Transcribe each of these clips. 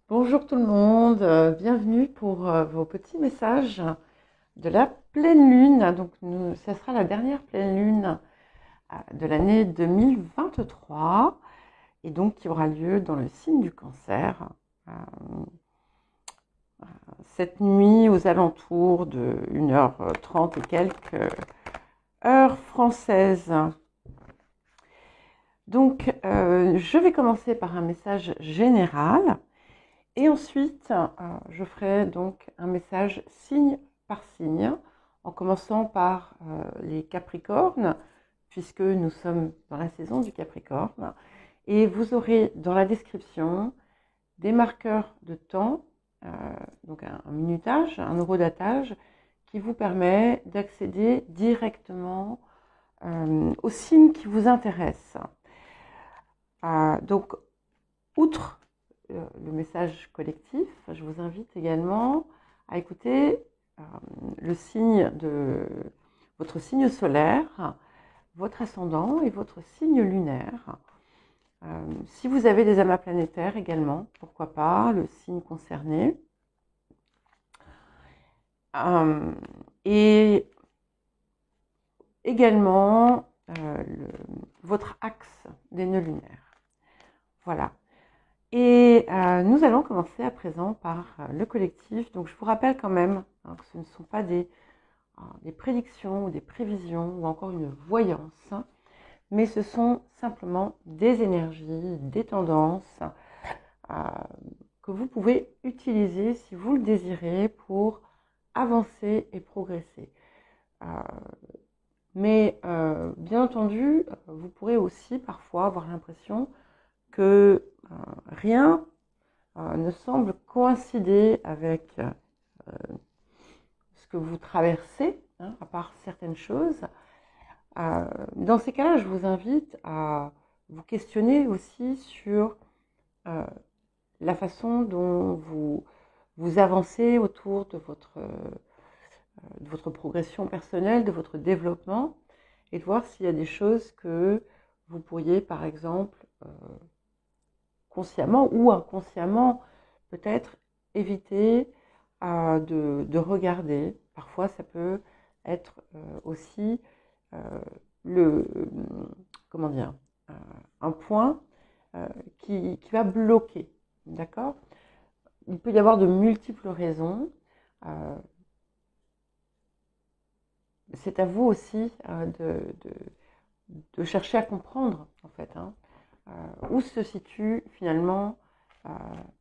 Bonjour tout le monde, bienvenue pour vos petits messages de la pleine lune. Donc, ça sera la dernière pleine lune de l'année 2023 et donc qui aura lieu dans le signe du Cancer euh, cette nuit aux alentours de 1h30 et quelques heure française. Donc, je vais commencer par un message général. Et ensuite, je ferai donc un message signe par signe, en commençant par les Capricornes, puisque nous sommes dans la saison du Capricorne. Et vous aurez dans la description des marqueurs de temps, donc un minutage, un horodatage, qui vous permet d'accéder directement aux signes qui vous intéressent. Donc, outre le message collectif, je vous invite également à écouter le signe de votre signe solaire, votre ascendant et votre signe lunaire. Si vous avez des amas planétaires également, pourquoi pas, le signe concerné. Et également votre axe des nœuds lunaires. Voilà. Et nous allons commencer à présent par le collectif. Donc je vous rappelle quand même que ce ne sont pas des prédictions ou des prévisions ou encore une voyance, mais ce sont simplement des énergies, des tendances que vous pouvez utiliser si vous le désirez pour avancer et progresser. Mais bien entendu, vous pourrez aussi parfois avoir l'impression que rien ne semble coïncider avec ce que vous traversez, à part certaines choses. Dans ces cas-là, je vous invite à vous questionner aussi sur la façon dont vous avancez autour de votre progression personnelle, de votre développement, et de voir s'il y a des choses que vous pourriez, par exemple, consciemment ou inconsciemment, peut-être éviter de regarder. Parfois, ça peut être aussi un point qui va bloquer. D'accord ? Il peut y avoir de multiples raisons. C'est à vous aussi de chercher à comprendre, en fait, où se situe finalement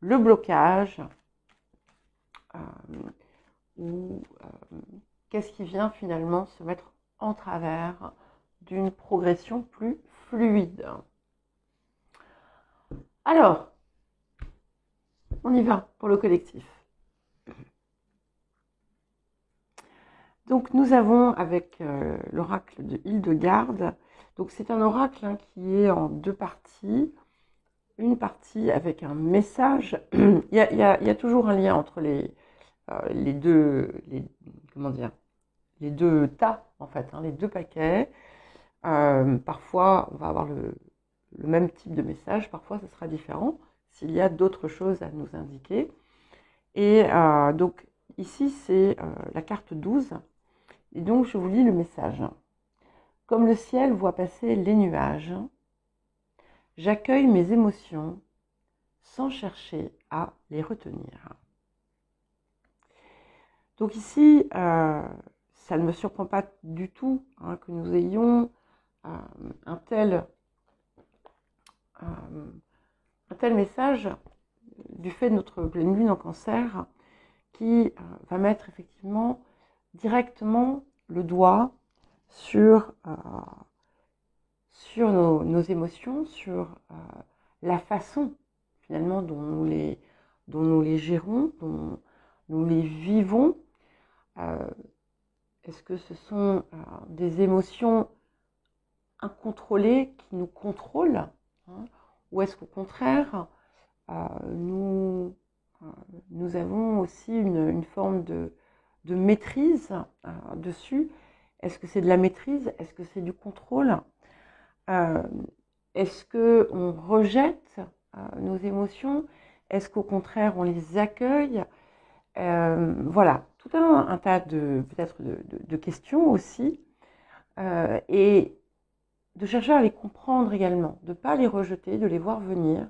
le blocage, ou qu'est-ce qui vient finalement se mettre en travers d'une progression plus fluide. Alors, on y va pour le collectif. Donc nous avons avec l'oracle de Hildegarde, donc c'est un oracle qui est en deux parties. Une partie avec un message. il y a toujours un lien entre les deux tas, en fait, les deux paquets. Parfois, on va avoir le même type de message, parfois, ce sera différent, s'il y a d'autres choses à nous indiquer. Et donc, ici, c'est la carte 12. Et donc, je vous lis le message. Comme le ciel voit passer les nuages, j'accueille mes émotions sans chercher à les retenir. Donc ici, ça ne me surprend pas du tout que nous ayons un tel message du fait de notre pleine lune en Cancer qui va mettre effectivement directement le doigt sur nos émotions, sur la façon finalement dont nous les gérons, dont nous les vivons. Est-ce que ce sont des émotions incontrôlées qui nous contrôlent, ou est-ce qu'au contraire, nous avons aussi une forme de maîtrise dessus? Est-ce que c'est de la maîtrise? Est-ce que c'est du contrôle? Est-ce qu'on rejette nos émotions? Est-ce qu'au contraire, on les accueille? Voilà, tout un tas peut-être de questions aussi. Et de chercher à les comprendre également, de ne pas les rejeter, de les voir venir.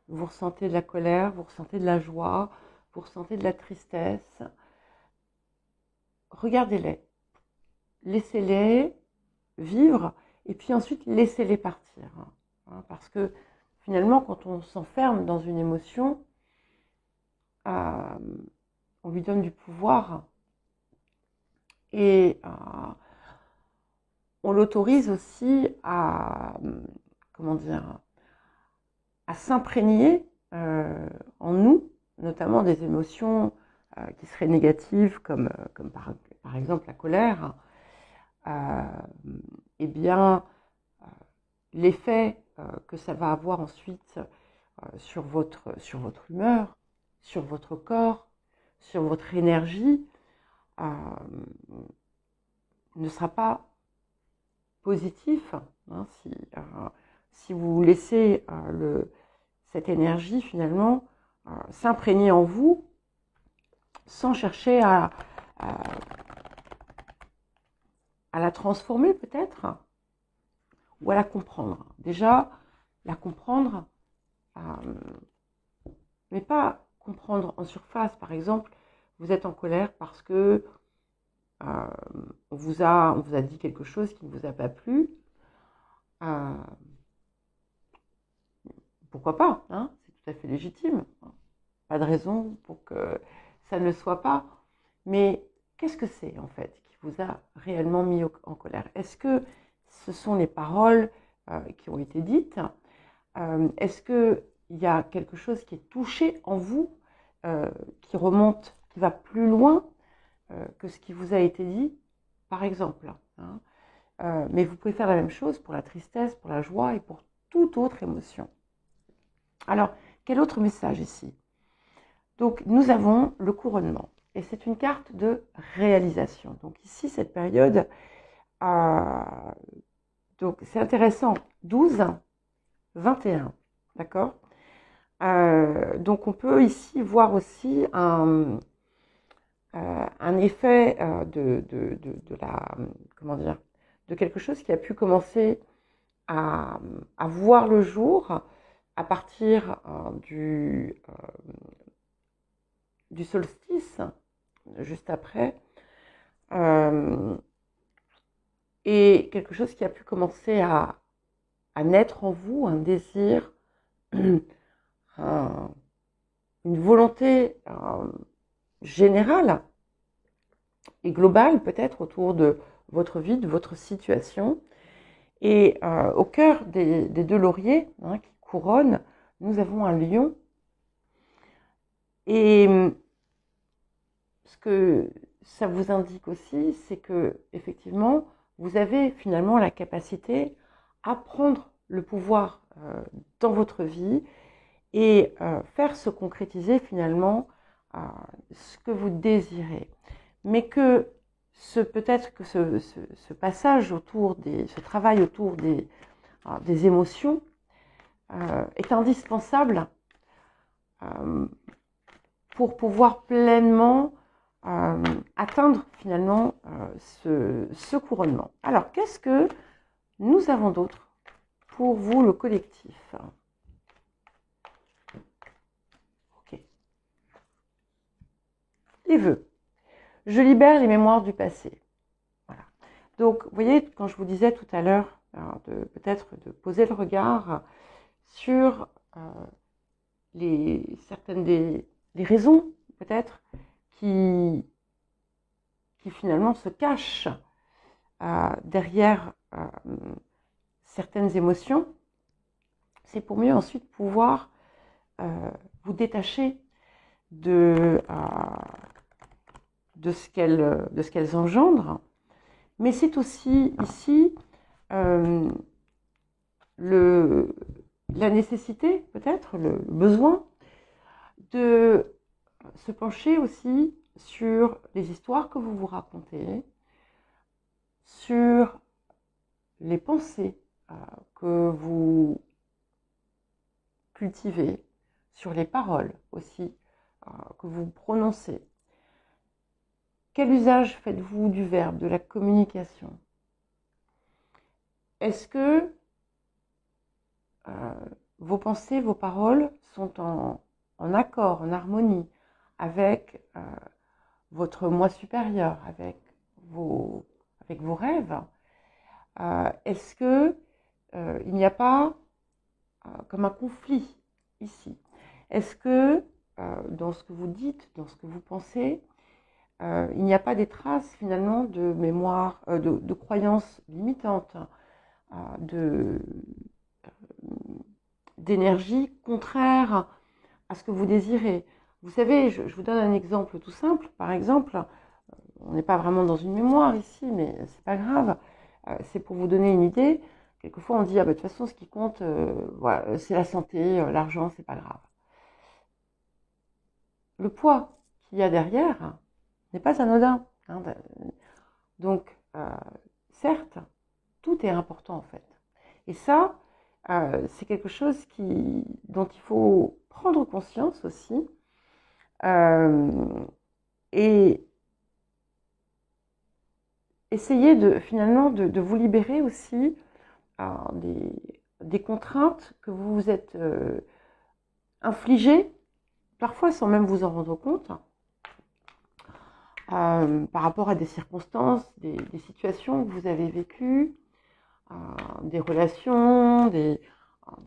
Vous ressentez de la colère, vous ressentez de la joie, vous ressentez de la tristesse. Regardez-les, laissez-les vivre et puis ensuite laissez-les partir. Parce que finalement, quand on s'enferme dans une émotion, on lui donne du pouvoir et on l'autorise aussi comment dire, à s'imprégner en nous, notamment des émotions qui seraient négatives, comme par exemple la colère. Eh bien, l'effet que ça va avoir ensuite sur votre humeur, sur votre corps, sur votre énergie, ne sera pas positif, hein, si vous laissez cette énergie finalement s'imprégner en vous sans chercher à la transformer peut-être ou à la comprendre. Déjà, la comprendre, mais pas comprendre en surface. Par exemple, vous êtes en colère parce que on vous a dit quelque chose qui ne vous a pas plu. Pourquoi pas, hein, c'est tout à fait légitime. Pas de raison pour que ça ne le soit pas. Mais qu'est-ce que c'est en fait qui vous a réellement mis en colère? Est-ce que ce sont les paroles qui ont été dites? Est-ce qu'il y a quelque chose qui est touché en vous, qui remonte, qui va plus loin que ce qui vous a été dit, par exemple, hein? Mais vous pouvez faire la même chose pour la tristesse, pour la joie et pour toute autre émotion. Alors, quel autre message ici? Donc, nous avons le couronnement. Et c'est une carte de réalisation. Donc ici, cette période, donc c'est intéressant, 12, 21, d'accord? Donc on peut ici voir aussi un effet comment dire, de quelque chose qui a pu commencer à voir le jour à partir du solstice, juste après, et quelque chose qui a pu commencer à naître en vous, un désir, une volonté générale et globale peut-être autour de votre vie, de votre situation. Et au cœur des deux lauriers qui couronnent, nous avons un lion. Et ce que ça vous indique aussi, c'est que effectivement, vous avez finalement la capacité à prendre le pouvoir dans votre vie et faire se concrétiser finalement ce que vous désirez. Mais que peut-être que ce passage autour ce travail autour des émotions est indispensable pour pouvoir pleinement atteindre finalement ce couronnement. Alors, qu'est-ce que nous avons d'autre pour vous, le collectif? Ok. Les vœux. Je libère les mémoires du passé. Voilà. Donc, vous voyez, quand je vous disais tout à l'heure, peut-être de poser le regard sur certaines des raisons, peut-être, qui finalement se cachent derrière certaines émotions, c'est pour mieux ensuite pouvoir vous détacher de ce qu'elles engendrent. Mais c'est aussi ici la nécessité, peut-être, le besoin de se pencher aussi sur les histoires que vous vous racontez, sur les pensées que vous cultivez, sur les paroles aussi que vous prononcez. Quel usage faites-vous du verbe, de la communication? Est-ce que vos pensées, vos paroles sont en accord, en harmonie avec votre moi supérieur, avec vos rêves? Est-ce que il n'y a pas comme un conflit ici? Est-ce que dans ce que vous dites, dans ce que vous pensez, il n'y a pas des traces finalement de mémoire, de croyances limitantes, d'énergie contraire à ce que vous désirez? Vous savez, je vous donne un exemple tout simple. Par exemple, on n'est pas vraiment dans une mémoire ici, mais c'est pas grave. C'est pour vous donner une idée. Quelquefois, on dit de toute façon, ce qui compte, voilà, c'est la santé, l'argent, c'est pas grave. Le poids qu'il y a derrière n'est pas anodin. Hein. Donc, certes, tout est important en fait. Et ça, c'est quelque chose dont il faut prendre conscience aussi. Et essayer finalement de vous libérer aussi des contraintes que vous vous êtes infligées, parfois sans même vous en rendre compte, par rapport à des circonstances, des situations que vous avez vécues, des relations, des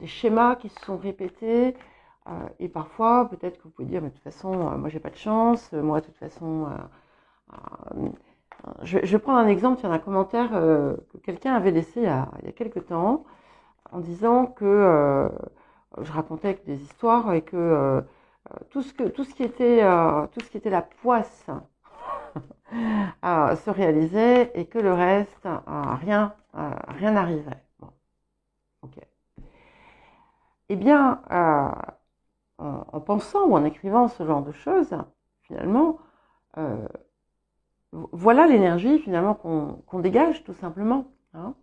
schémas qui se sont répétés. Et parfois, peut-être que vous pouvez dire, mais de toute façon, moi j'ai pas de chance, moi de toute façon... je vais prendre un exemple, il y a un commentaire que quelqu'un avait laissé il y a quelques temps, en disant que je racontais des histoires et que tout ce qui était la poisse se réalisait et que le reste, rien n'arrivait. Bon. Ok. Eh bien, en pensant ou en écrivant ce genre de choses, finalement, voilà l'énergie finalement qu'on dégage tout simplement. Hein.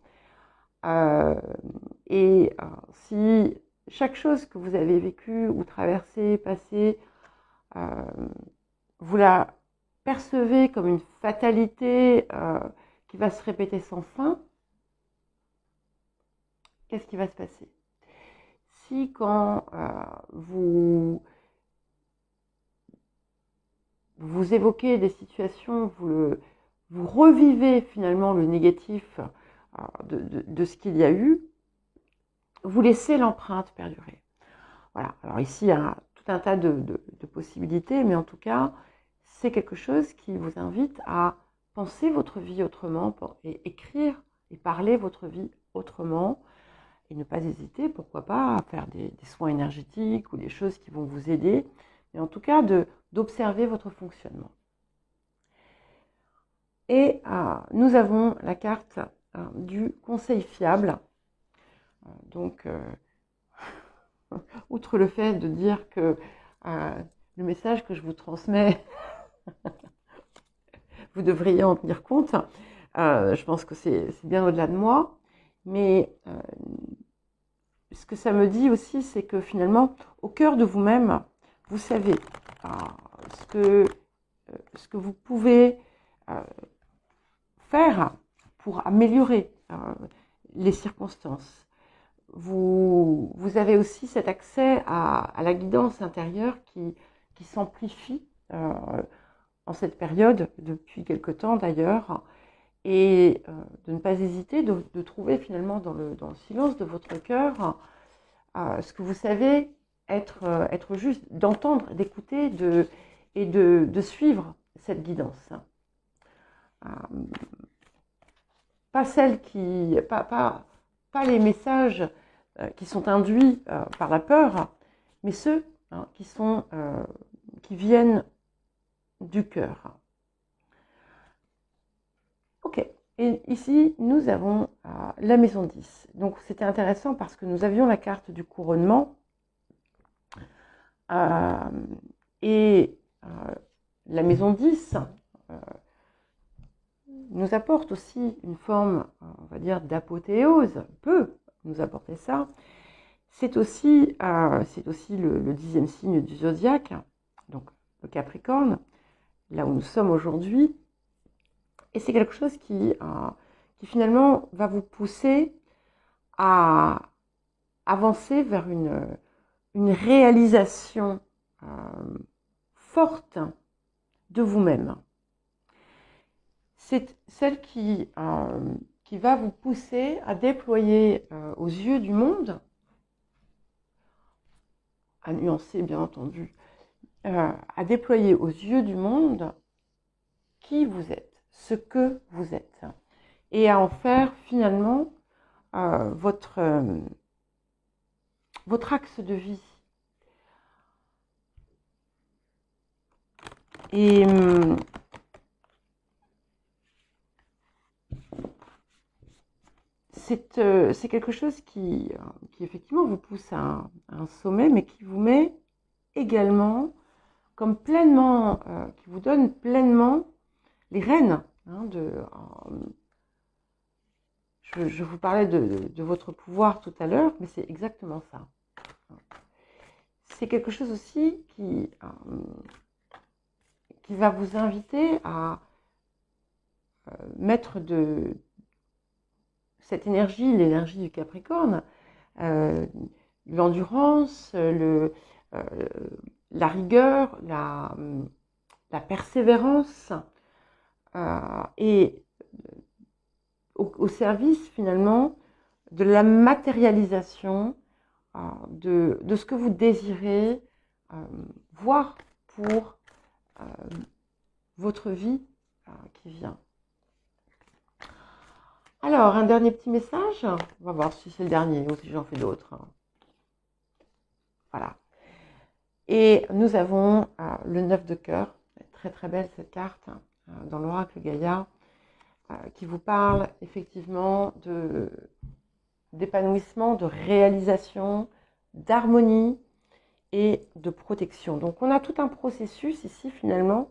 Si chaque chose que vous avez vécue ou traversée, passée, vous la percevez comme une fatalité qui va se répéter sans fin, qu'est-ce qui va se passer? Si quand vous évoquez des situations, vous revivez finalement le négatif de ce qu'il y a eu, vous laissez l'empreinte perdurer. Voilà. Alors ici, il y a tout un tas de possibilités, mais en tout cas, c'est quelque chose qui vous invite à penser votre vie autrement, et écrire et parler votre vie autrement, et ne pas hésiter, pourquoi pas, à faire des soins énergétiques ou des choses qui vont vous aider, mais en tout cas d'observer votre fonctionnement. Et nous avons la carte du conseil fiable. Donc, outre le fait de dire que le message que je vous transmets, vous devriez en tenir compte, je pense que c'est bien au-delà de moi, mais ce que ça me dit aussi, c'est que finalement, au cœur de vous-même, vous savez ce que vous pouvez faire pour améliorer les circonstances. Vous avez aussi cet accès à la guidance intérieure qui s'amplifie en cette période, depuis quelque temps d'ailleurs, et de ne pas hésiter de trouver finalement dans le silence de votre cœur ce que vous savez être juste, d'entendre, d'écouter et de suivre cette guidance. Pas celle pas les messages qui sont induits par la peur, mais ceux qui viennent du cœur. Ok, et ici nous avons la maison 10. Donc c'était intéressant parce que nous avions la carte du couronnement et la maison 10 nous apporte aussi une forme, on va dire, d'apothéose, peut nous apporter ça. C'est aussi le 10e signe du zodiaque, donc le Capricorne, là où nous sommes aujourd'hui. Et c'est quelque chose qui finalement va vous pousser à avancer vers une réalisation forte de vous-même. C'est celle qui va vous pousser à déployer aux yeux du monde, à nuancer bien entendu, à déployer aux yeux du monde qui vous êtes, ce que vous êtes, et à en faire finalement votre axe de vie. Et c'est quelque chose qui effectivement vous pousse à un sommet, mais qui vous met également comme pleinement, qui vous donne pleinement les rênes. Je vous parlais de votre pouvoir tout à l'heure, mais c'est exactement ça. C'est quelque chose aussi qui va vous inviter à mettre de cette énergie, l'énergie du Capricorne, l'endurance, la rigueur, la persévérance, et au service finalement de la matérialisation de ce que vous désirez voir pour votre vie qui vient. Alors, un dernier petit message. On va voir si c'est le dernier ou si j'en fais d'autres. Voilà. Et nous avons le 9 de cœur. Très très belle cette carte dans l'oracle Gaïa, qui vous parle effectivement d'épanouissement, de réalisation, d'harmonie et de protection. Donc on a tout un processus ici finalement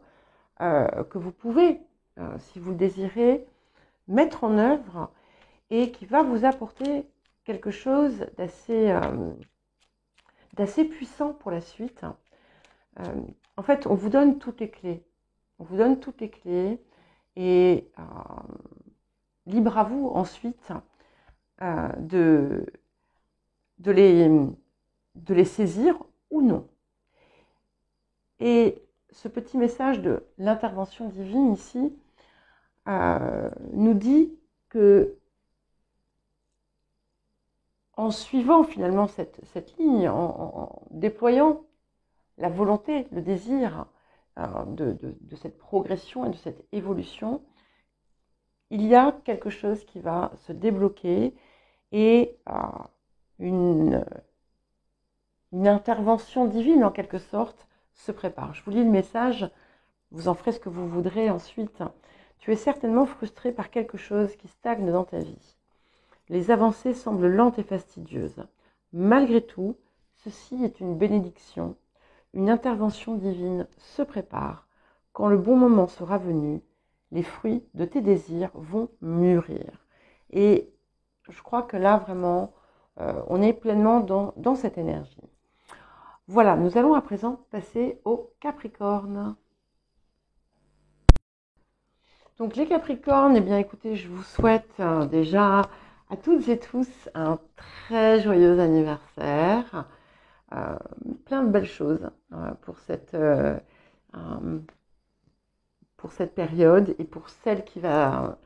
que vous pouvez, si vous le désirez, mettre en œuvre et qui va vous apporter quelque chose d'assez puissant pour la suite. En fait, on vous donne toutes les clés. On vous donne toutes les clés et libre à vous ensuite de les saisir ou non. Et ce petit message de l'intervention divine ici nous dit que en suivant finalement cette ligne, en déployant la volonté, le désir de cette progression et de cette évolution, il y a quelque chose qui va se débloquer et une intervention divine en quelque sorte se prépare. Je vous lis le message, vous en ferez ce que vous voudrez ensuite. Tu es certainement frustré par quelque chose qui stagne dans ta vie. Les avancées semblent lentes et fastidieuses. Malgré tout, ceci est une bénédiction. Une intervention divine se prépare. Quand le bon moment sera venu, les fruits de tes désirs vont mûrir. Et je crois que là, vraiment, on est pleinement dans cette énergie. Voilà, nous allons à présent passer au Capricorne. Donc les Capricornes, eh bien écoutez, je vous souhaite déjà à toutes et tous un très joyeux anniversaire. Plein de belles choses pour cette période et pour celle qui va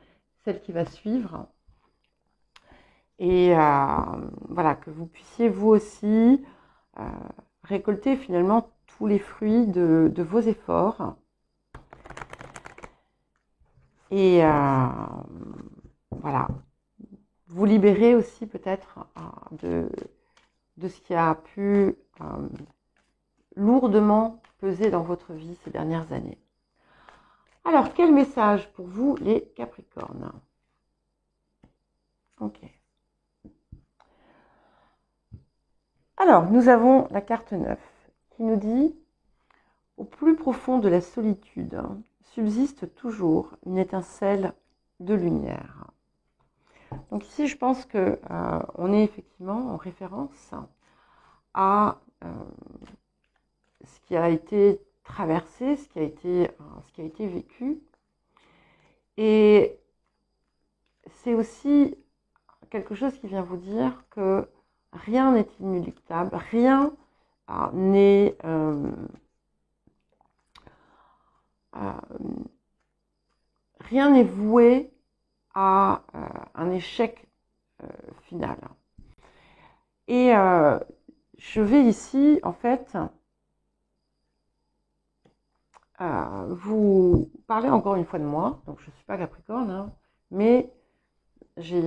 suivre. Et voilà, que vous puissiez vous aussi récolter finalement tous les fruits de vos efforts. Et voilà, vous libérer aussi peut-être de ce qui a pu lourdement peser dans votre vie ces dernières années. Alors, quel message pour vous les Capricornes? Ok. Alors, nous avons la carte 9 qui nous dit « Au plus profond de la solitude subsiste toujours une étincelle de lumière. » Donc ici, je pense qu'on est effectivement en référence à ce qui a été traversé, ce qui a été vécu. Et c'est aussi quelque chose qui vient vous dire que rien n'est inéluctable, n'est rien n'est voué à un échec final. Et je vais ici, en fait, vous parler encore une fois de moi. Donc, je ne suis pas Capricorne, hein, mais j'ai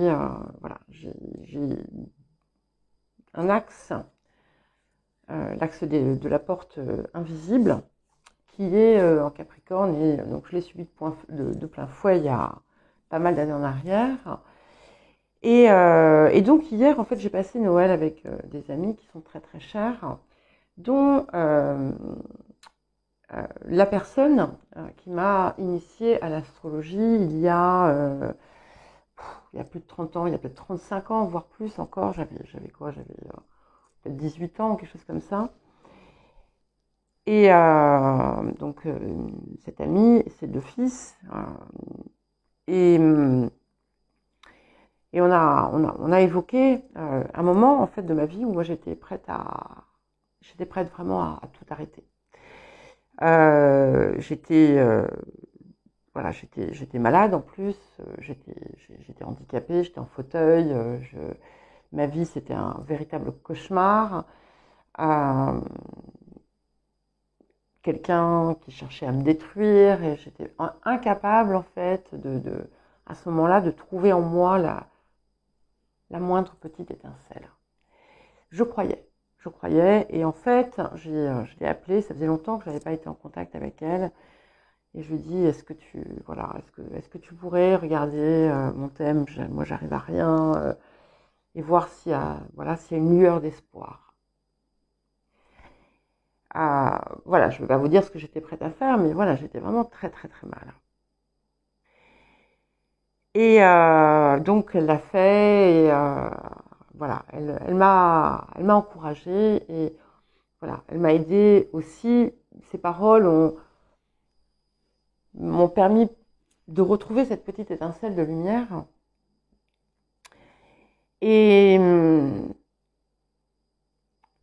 voilà, j'ai un axe, l'axe de la porte invisible, qui est en Capricorne, et donc je l'ai subi de plein fouet il y a pas mal d'années en arrière. Et donc hier, en fait, j'ai passé Noël avec des amis qui sont très très chers, dont la personne qui m'a initiée à l'astrologie il y a plus de 30 ans, il y a peut-être 35 ans, voire plus encore. J'avais quoi? J'avais peut-être 18 ans, quelque chose comme ça. Et donc, cette amie, ses 2 fils, et on a évoqué un moment en fait de ma vie où moi j'étais prête vraiment à tout arrêter. J'étais malade en plus, j'étais handicapée, j'étais en fauteuil, ma vie c'était un véritable cauchemar. Quelqu'un qui cherchait à me détruire, et j'étais incapable en fait à ce moment-là de trouver en moi la moindre petite étincelle. Je croyais, et en fait je l'ai appelée, ça faisait longtemps que je n'avais pas été en contact avec elle, et je lui dis est-ce que tu pourrais regarder mon thème, moi j'arrive à rien, et voir s'il y a une lueur d'espoir. Voilà, je ne vais pas vous dire ce que j'étais prête à faire, mais voilà, j'étais vraiment très très très mal. Et donc elle l'a fait, et voilà, elle m'a encouragée, et voilà, elle m'a aidée aussi. Ses paroles m'ont permis de retrouver cette petite étincelle de lumière. Et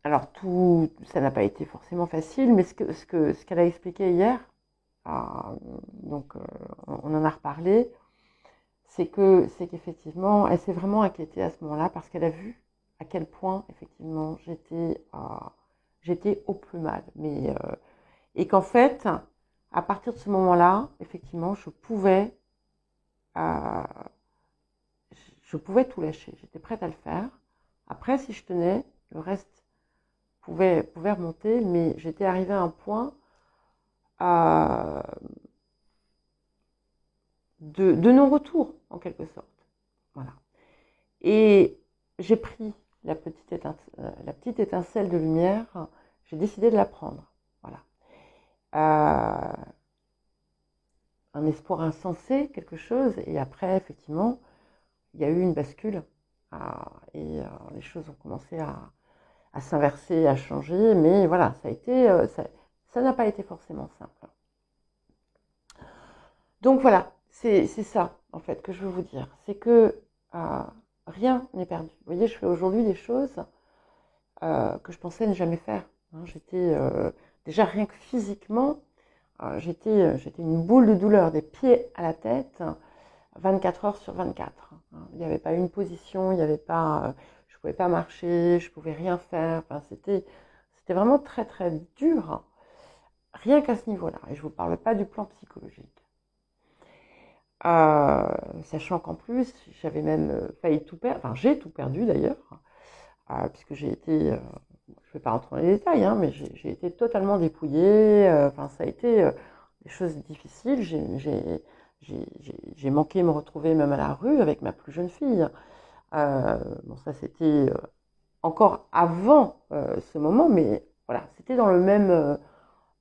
alors tout, ça n'a pas été forcément facile, mais ce qu'elle a expliqué hier, donc on en a reparlé, c'est qu'effectivement, elle s'est vraiment inquiétée à ce moment-là parce qu'elle a vu à quel point effectivement j'étais au plus mal, et qu'en fait, à partir de ce moment-là, effectivement, je pouvais tout lâcher. J'étais prête à le faire. Après, si je tenais, le reste pouvait remonter, mais j'étais arrivée à un point de non-retour, en quelque sorte. Voilà. Et j'ai pris la petite étincelle de lumière, j'ai décidé de la prendre. Voilà. Un espoir insensé, quelque chose, et après, effectivement, il y a eu une bascule, et les choses ont commencé à s'inverser, à changer, mais voilà, ça n'a pas été forcément simple. Donc voilà, c'est ça, en fait, que je veux vous dire. C'est que rien n'est perdu. Vous voyez, je fais aujourd'hui des choses que je pensais ne jamais faire. J'étais déjà, rien que physiquement, j'étais une boule de douleur des pieds à la tête, 24 heures sur 24. Il n'y avait pas une position, il n'y avait pas, je pouvais pas marcher, je pouvais rien faire. Enfin, c'était vraiment très très dur, rien qu'à ce niveau-là. Et je vous parle pas du plan psychologique. Sachant qu'en plus, j'avais même failli tout perdre, enfin j'ai tout perdu d'ailleurs, puisque j'ai été, je ne vais pas rentrer dans les détails, hein, mais j'ai été totalement dépouillée, enfin ça a été des choses difficiles, j'ai manqué me retrouver même à la rue avec ma plus jeune fille. Bon, ça c'était encore avant ce moment, mais voilà, c'était dans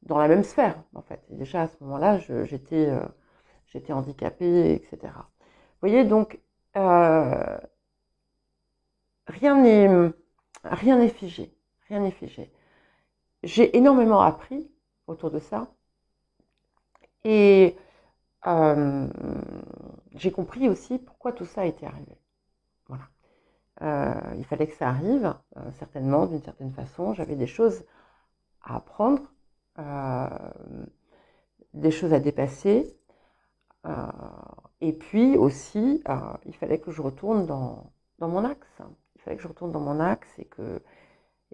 dans la même sphère en fait. Et déjà à ce moment-là, j'étais handicapée, etc. Vous voyez, donc rien n'est figé, Rien n'est figé. J'ai énormément appris autour de ça. Et j'ai compris aussi pourquoi tout ça était arrivé. Voilà. Il fallait que ça arrive, certainement, d'une certaine façon. J'avais des choses à apprendre, des choses à dépasser. Et puis aussi, il fallait que je retourne dans mon axe. Il fallait que je retourne dans mon axe et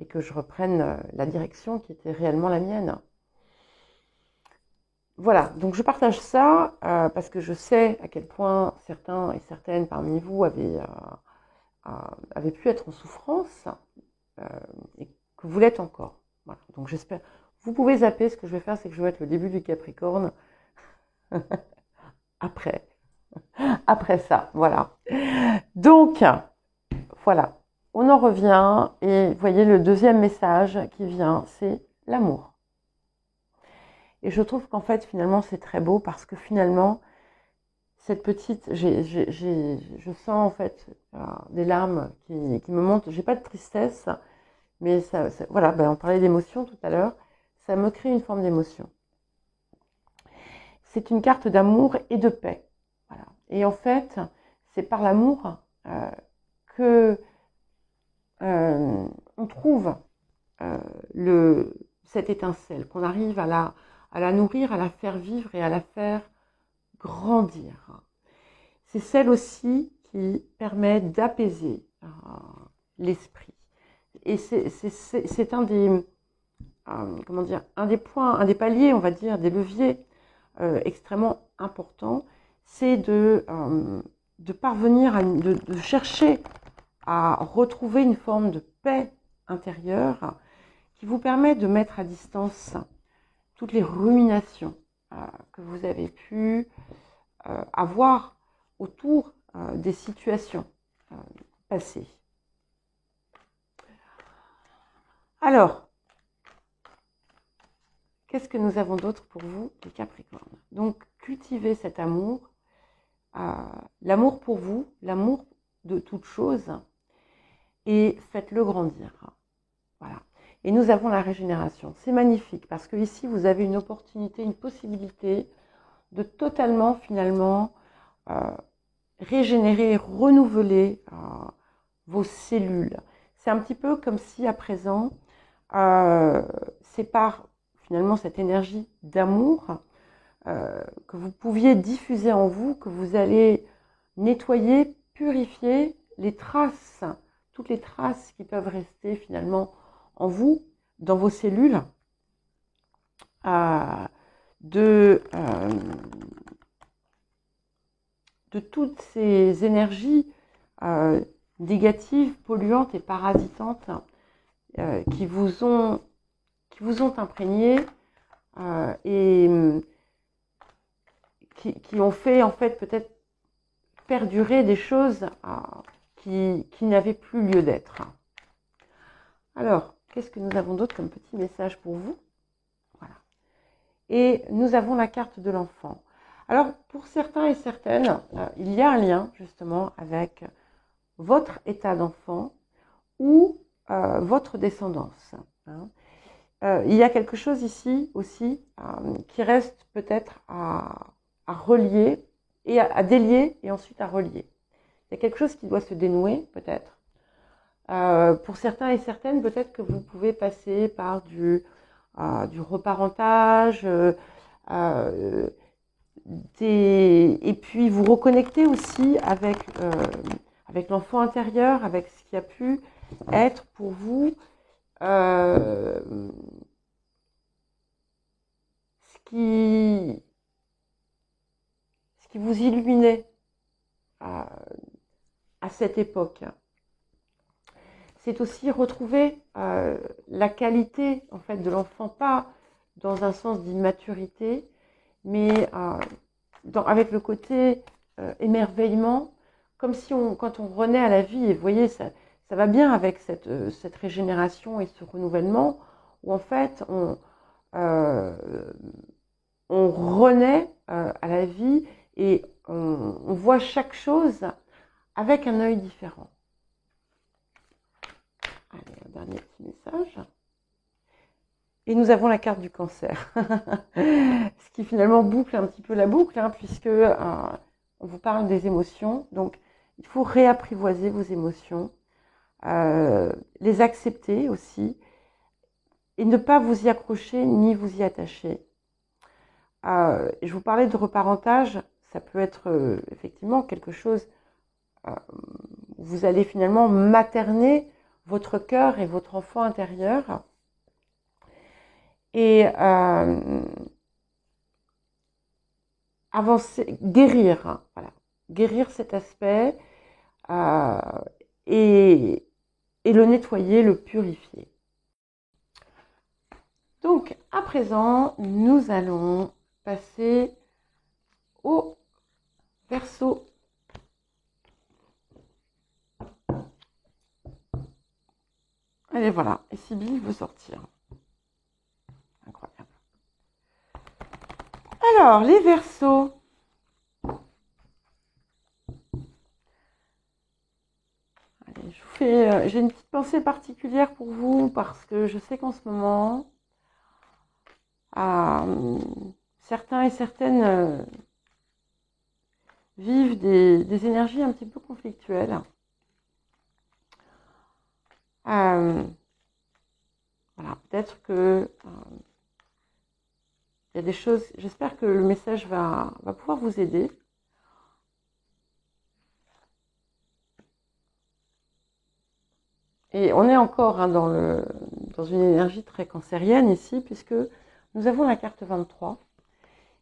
que je reprenne la direction qui était réellement la mienne. Voilà, donc je partage ça parce que je sais à quel point certains et certaines parmi vous avaient pu être en souffrance et que vous l'êtes encore. Voilà, donc j'espère. Vous pouvez zapper, ce que je vais faire, c'est que je vais mettre le début du Capricorne après ça, voilà. Donc, voilà, on en revient et vous voyez le deuxième message qui vient, c'est l'amour. Et je trouve qu'en fait, finalement, c'est très beau parce que finalement, cette petite, je sens en fait des larmes qui me montent. J'ai pas de tristesse, mais voilà, on parlait d'émotion tout à l'heure. Ça me crée une forme d'émotion. C'est une carte d'amour et de paix. Voilà. Et en fait, c'est par l'amour que on trouve cette étincelle, qu'on arrive à la nourrir, à la faire vivre et à la faire grandir. C'est celle aussi qui permet d'apaiser l'esprit. Et c'est un des points, un des paliers, on va dire, des leviers extrêmement importants, c'est de parvenir de chercher à retrouver une forme de paix intérieure qui vous permet de mettre à distance toutes les ruminations que vous avez pu avoir autour des situations passées. Alors, qu'est-ce que nous avons d'autre pour vous, les Capricornes? Donc, cultivez cet amour, l'amour pour vous, l'amour de toute chose, et faites-le grandir. Voilà. Et nous avons la régénération. C'est magnifique parce que ici, vous avez une opportunité, une possibilité de totalement, finalement, régénérer, renouveler vos cellules. C'est un petit peu comme si, à présent, c'est par, finalement, cette énergie d'amour que vous pouviez diffuser en vous, que vous allez nettoyer, purifier les traces, toutes les traces qui peuvent rester, finalement, en vous, dans vos cellules, de toutes ces énergies négatives, polluantes et parasitantes qui vous ont imprégné et qui ont fait en fait peut-être perdurer des choses qui n'avaient plus lieu d'être. Alors, qu'est-ce que nous avons d'autre comme petit message pour vous? Voilà. Et nous avons la carte de l'enfant. Alors, pour certains et certaines, il y a un lien justement avec votre état d'enfant ou votre descendance. Il y a quelque chose ici aussi qui reste peut-être à relier et à délier et ensuite à relier. Il y a quelque chose qui doit se dénouer peut-être. Pour certains et certaines, peut-être que vous pouvez passer par du reparentage, et puis vous reconnecter aussi avec l'enfant intérieur, avec ce qui a pu être pour vous ce qui vous illuminait à cette époque. C'est aussi retrouver la qualité en fait de l'enfant, pas dans un sens d'immaturité, mais avec le côté émerveillement, comme si quand on renaît à la vie, et vous voyez, ça va bien avec cette régénération et ce renouvellement, où en fait on renaît à la vie et on voit chaque chose avec un œil différent. Allez, un dernier petit message. Et nous avons la carte du cancer. Ce qui finalement boucle un petit peu la boucle, hein, puisque on vous parle des émotions. Donc, il faut réapprivoiser vos émotions, les accepter aussi, et ne pas vous y accrocher ni vous y attacher. Je vous parlais de reparentage, ça peut être effectivement quelque chose où vous allez finalement materner votre cœur et votre enfant intérieur. Et avancer, guérir, hein, voilà, guérir cet aspect et le nettoyer, le purifier. Donc, à présent, nous allons passer au Verseau. Allez, voilà, et Sibylle veut sortir. Incroyable. Alors, les Verseaux. Allez, je vous fais, j'ai une petite pensée particulière pour vous parce que je sais qu'en ce moment, certains et certaines vivent des énergies un petit peu conflictuelles. Voilà, peut-être que il y a des choses. J'espère que le message va pouvoir vous aider. Et on est encore dans une énergie très cancérienne ici, puisque nous avons la carte 23.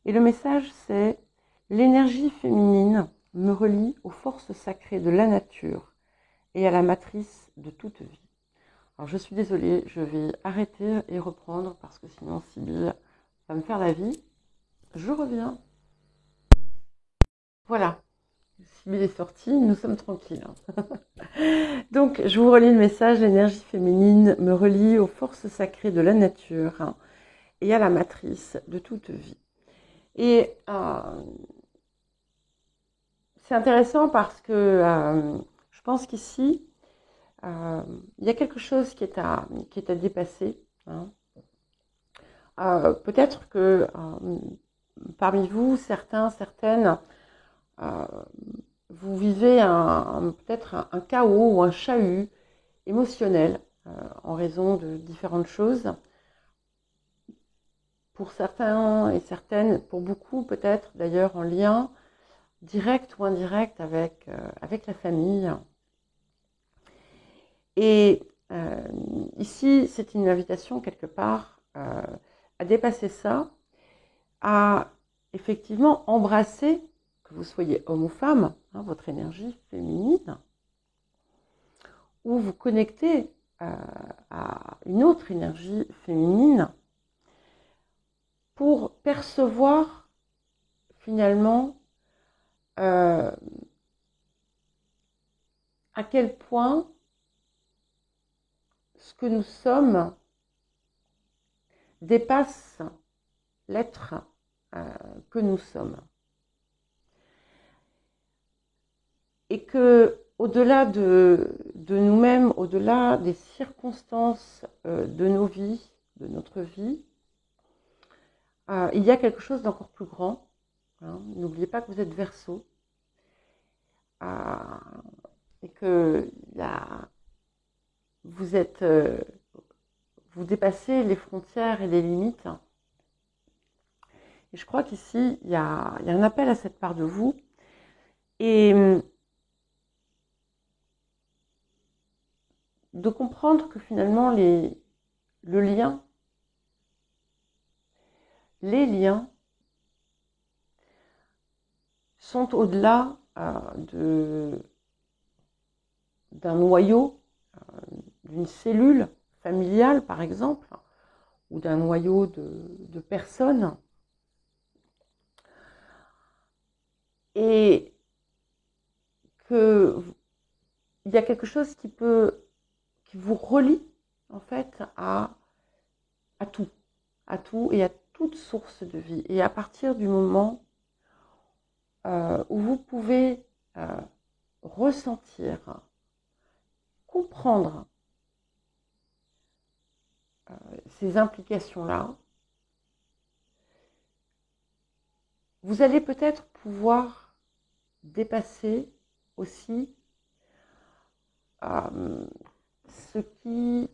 Et le message, c'est « L'énergie féminine me relie aux forces sacrées de la nature et à la matrice de toute vie. » Alors je suis désolée, je vais arrêter et reprendre, parce que sinon Sibylle va me faire la vie. Je reviens. Voilà. Sibylle est sortie, nous sommes tranquilles. Donc, je vous relis le message. L'énergie féminine me relie aux forces sacrées de la nature et à la matrice de toute vie. Et c'est intéressant parce que je pense qu'ici, il y a quelque chose qui est à dépasser. Hein. Peut-être que parmi vous, certains, certaines, vous vivez peut-être un chaos ou un chahut émotionnel en raison de différentes choses. Pour certains et certaines, pour beaucoup peut-être d'ailleurs en lien direct ou indirect avec la famille. Et ici, c'est une invitation quelque part à dépasser ça, à effectivement embrasser, que vous soyez homme ou femme, hein, votre énergie féminine, ou vous connecter à une autre énergie féminine pour percevoir finalement à quel point ce que nous sommes dépasse l'être que nous sommes. Et que, au-delà de nous-mêmes, au-delà des circonstances de nos vies, de notre vie, il y a quelque chose d'encore plus grand. Hein. N'oubliez pas que vous êtes Verseau. Et que vous dépassez les frontières et les limites. Et je crois qu'ici, il y a un appel à cette part de vous. Et de comprendre que finalement, les liens sont au-delà d'un noyau, d'une cellule familiale par exemple, ou d'un noyau de personnes. Et qu'il y a quelque chose qui vous relie en fait à tout et à toute source de vie. Et à partir du moment où vous pouvez ressentir, comprendre ces implications-là, vous allez peut-être pouvoir dépasser aussi ce qui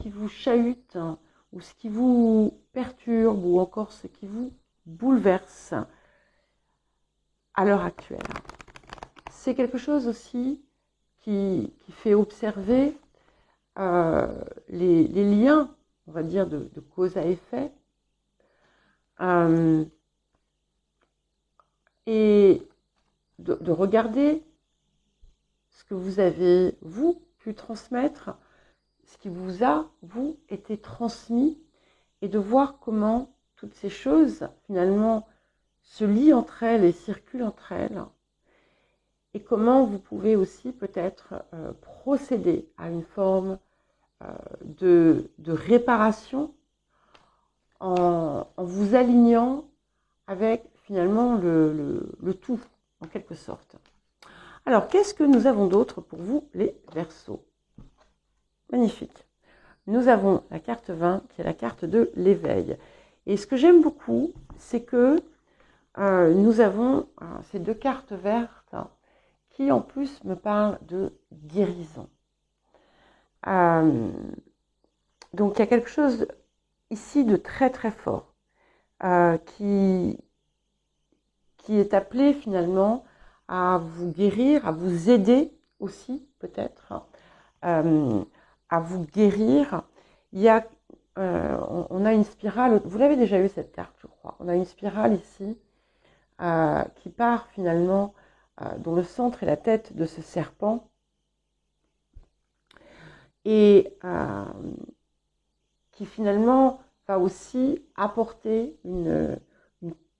vous chahute, hein, ou ce qui vous perturbe, ou encore ce qui vous bouleverse à l'heure actuelle. C'est quelque chose aussi qui fait observer les liens, on va dire, de cause à effet, et de regarder ce que vous avez, vous, pu transmettre, ce qui vous a, vous, été transmis, et de voir comment toutes ces choses, finalement, se lient entre elles et circulent entre elles, et comment vous pouvez aussi peut-être procéder à une forme de réparation en vous alignant avec finalement le tout, en quelque sorte. Alors, qu'est-ce que nous avons d'autre pour vous, les Verseaux? Magnifique. Nous avons la carte 20, qui est la carte de l'éveil. Et ce que j'aime beaucoup, c'est que nous avons ces deux cartes vertes qui, en plus, me parlent de guérison. Donc, il y a quelque chose ici de très, très fort qui est appelé, finalement, à vous guérir, à vous aider aussi, peut-être, à vous guérir. Il y a, on a une spirale, vous l'avez déjà eu cette carte, je crois. On a une spirale ici qui part finalement, dont le centre est la tête de ce serpent, et qui finalement va aussi apporter une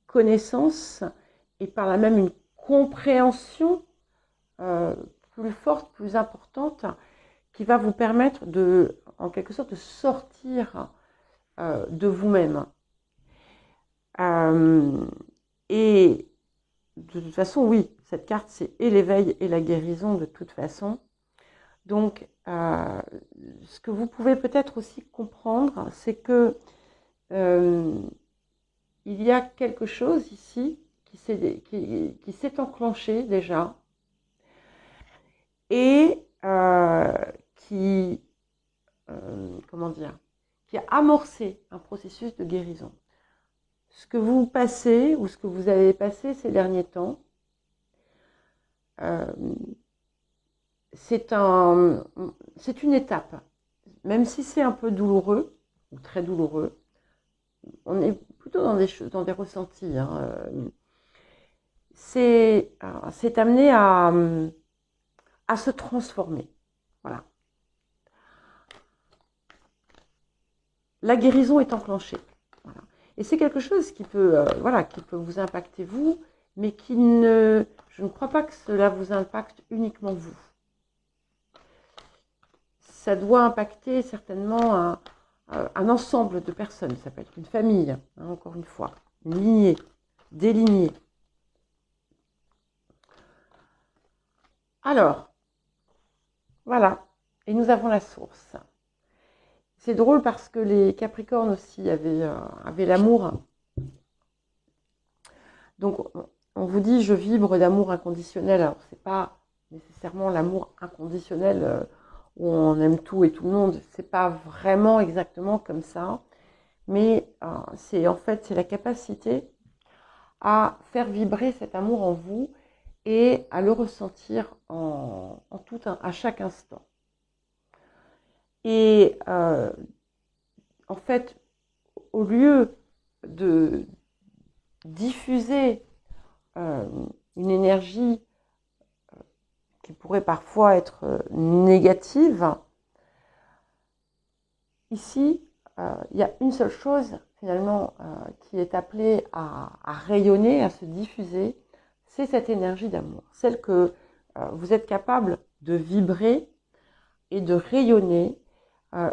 connaissance et par là même une compréhension plus forte, plus importante, qui va vous permettre de, en quelque sorte, de sortir de vous-même. Et de toute façon, oui, cette carte, c'est et l'éveil et la guérison de toute façon. Donc, ce que vous pouvez peut-être aussi comprendre, c'est que il y a quelque chose ici qui s'est enclenché déjà et qui a amorcé un processus de guérison. Ce que vous passez ou ce que vous avez passé ces derniers temps, c'est une étape. Même si c'est un peu douloureux, ou très douloureux, on est plutôt dans des ressentis. Hein. C'est amené à se transformer. Voilà. La guérison est enclenchée. Voilà. Et c'est quelque chose qui peut, qui peut vous impacter vous, mais je ne crois pas que cela vous impacte uniquement vous. Ça doit impacter certainement un ensemble de personnes. Ça peut être une famille, hein, encore une fois, une lignée, des lignées. Alors, voilà. Et nous avons la source. C'est drôle parce que les Capricornes aussi avaient l'amour. Donc, on vous dit, je vibre d'amour inconditionnel. Alors, ce n'est pas nécessairement l'amour inconditionnel où on aime tout et tout le monde. Ce n'est pas vraiment exactement comme ça. Mais c'est la capacité à faire vibrer cet amour en vous et à le ressentir à chaque instant. Et en fait, au lieu de diffuser une énergie qui pourrait parfois être négative, ici, il y a une seule chose finalement qui est appelée à rayonner, à se diffuser, c'est cette énergie d'amour, celle que vous êtes capable de vibrer et de rayonner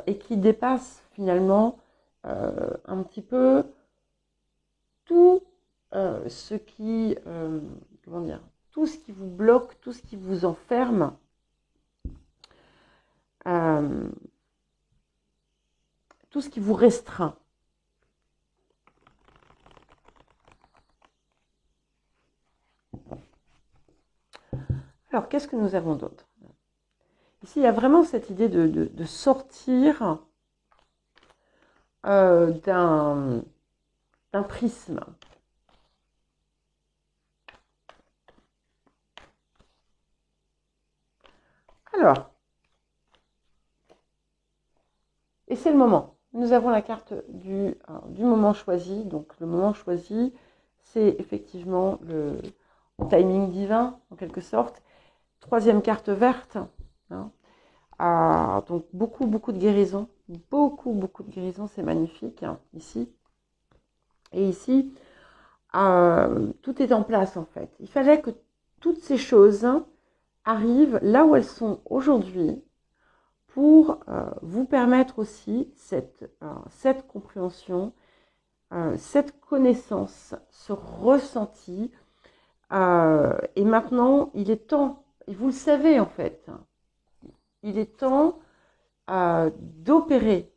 et qui dépasse finalement un petit peu tout ce qui, tout ce qui vous bloque, tout ce qui vous enferme. Tout tout ce qui vous restreint. Alors, qu'est-ce que nous avons d'autre? Ici, il y a vraiment cette idée de sortir d'un prisme. Alors, et c'est le moment. Nous avons la carte du moment choisi. Donc, le moment choisi, c'est effectivement le timing divin, en quelque sorte. Troisième carte verte. Hein. Donc, beaucoup de guérison. Beaucoup de guérison. C'est magnifique, hein, ici. Et ici, tout est en place, en fait. Il fallait que toutes ces choses arrivent là où elles sont aujourd'hui pour vous permettre aussi cette compréhension, cette connaissance, ce ressenti. Et maintenant, il est temps, et vous le savez en fait, il est temps d'opérer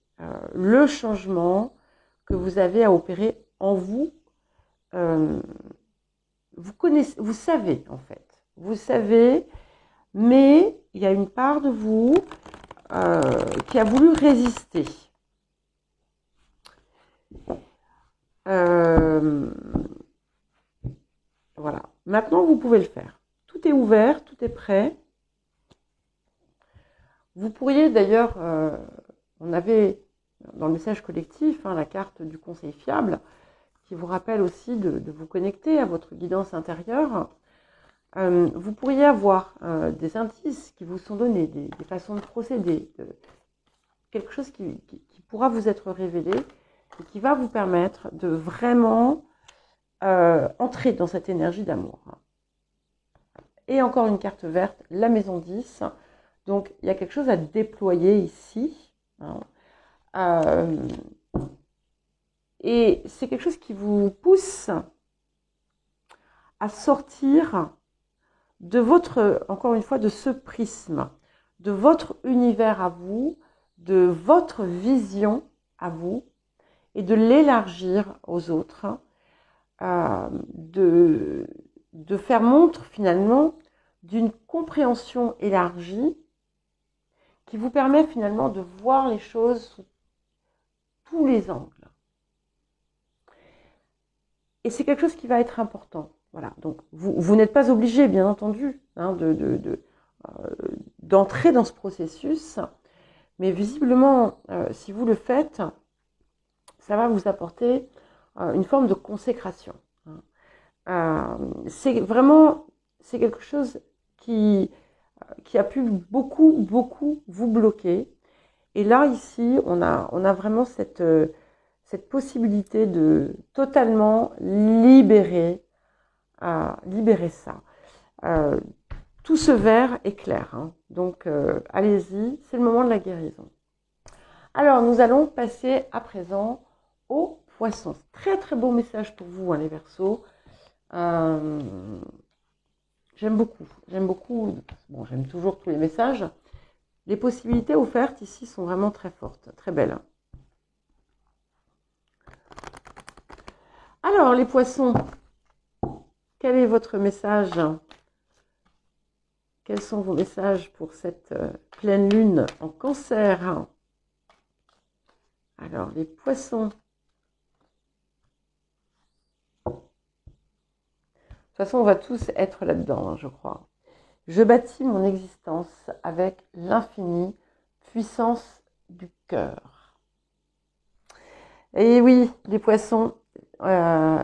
le changement que vous avez à opérer en vous. Vous savez en fait, vous savez, mais il y a une part de vous qui a voulu résister. Voilà. Maintenant, vous pouvez le faire. Tout est ouvert, tout est prêt. Vous pourriez d'ailleurs, on avait dans le message collectif la carte du conseil fiable qui vous rappelle aussi de vous connecter à votre guidance intérieure. Vous pourriez avoir des indices qui vous sont donnés, des façons de procéder, quelque chose qui pourra vous être révélé et qui va vous permettre de vraiment entrer dans cette énergie d'amour. Et encore une carte verte, la maison 10. Donc, il y a quelque chose à déployer ici. Et c'est quelque chose qui vous pousse à sortir de votre, encore une fois, de ce prisme, de votre univers à vous, de votre vision à vous, et de l'élargir aux autres, de faire montre finalement d'une compréhension élargie qui vous permet finalement de voir les choses sous tous les angles. Et c'est quelque chose qui va être important. Voilà. Donc, vous n'êtes pas obligé, bien entendu, d'entrer dans ce processus, mais visiblement, si vous le faites, ça va vous apporter une forme de consécration. C'est quelque chose qui a pu beaucoup vous bloquer. Et là, ici, on a vraiment cette possibilité de totalement libérer ça. Tout ce vert est clair. Hein. Donc, allez-y, c'est le moment de la guérison. Alors, nous allons passer à présent aux poissons. Très beau message pour vous, les Verseaux. J'aime beaucoup. Bon, j'aime toujours tous les messages. Les possibilités offertes ici sont vraiment très fortes, très belles. Alors, les poissons, quel est votre message? Quels sont vos messages pour cette pleine lune en Cancer? Alors, les poissons. De toute façon, on va tous être là-dedans, je crois. Je bâtis mon existence avec l'infinie puissance du cœur. Et oui, les poissons, en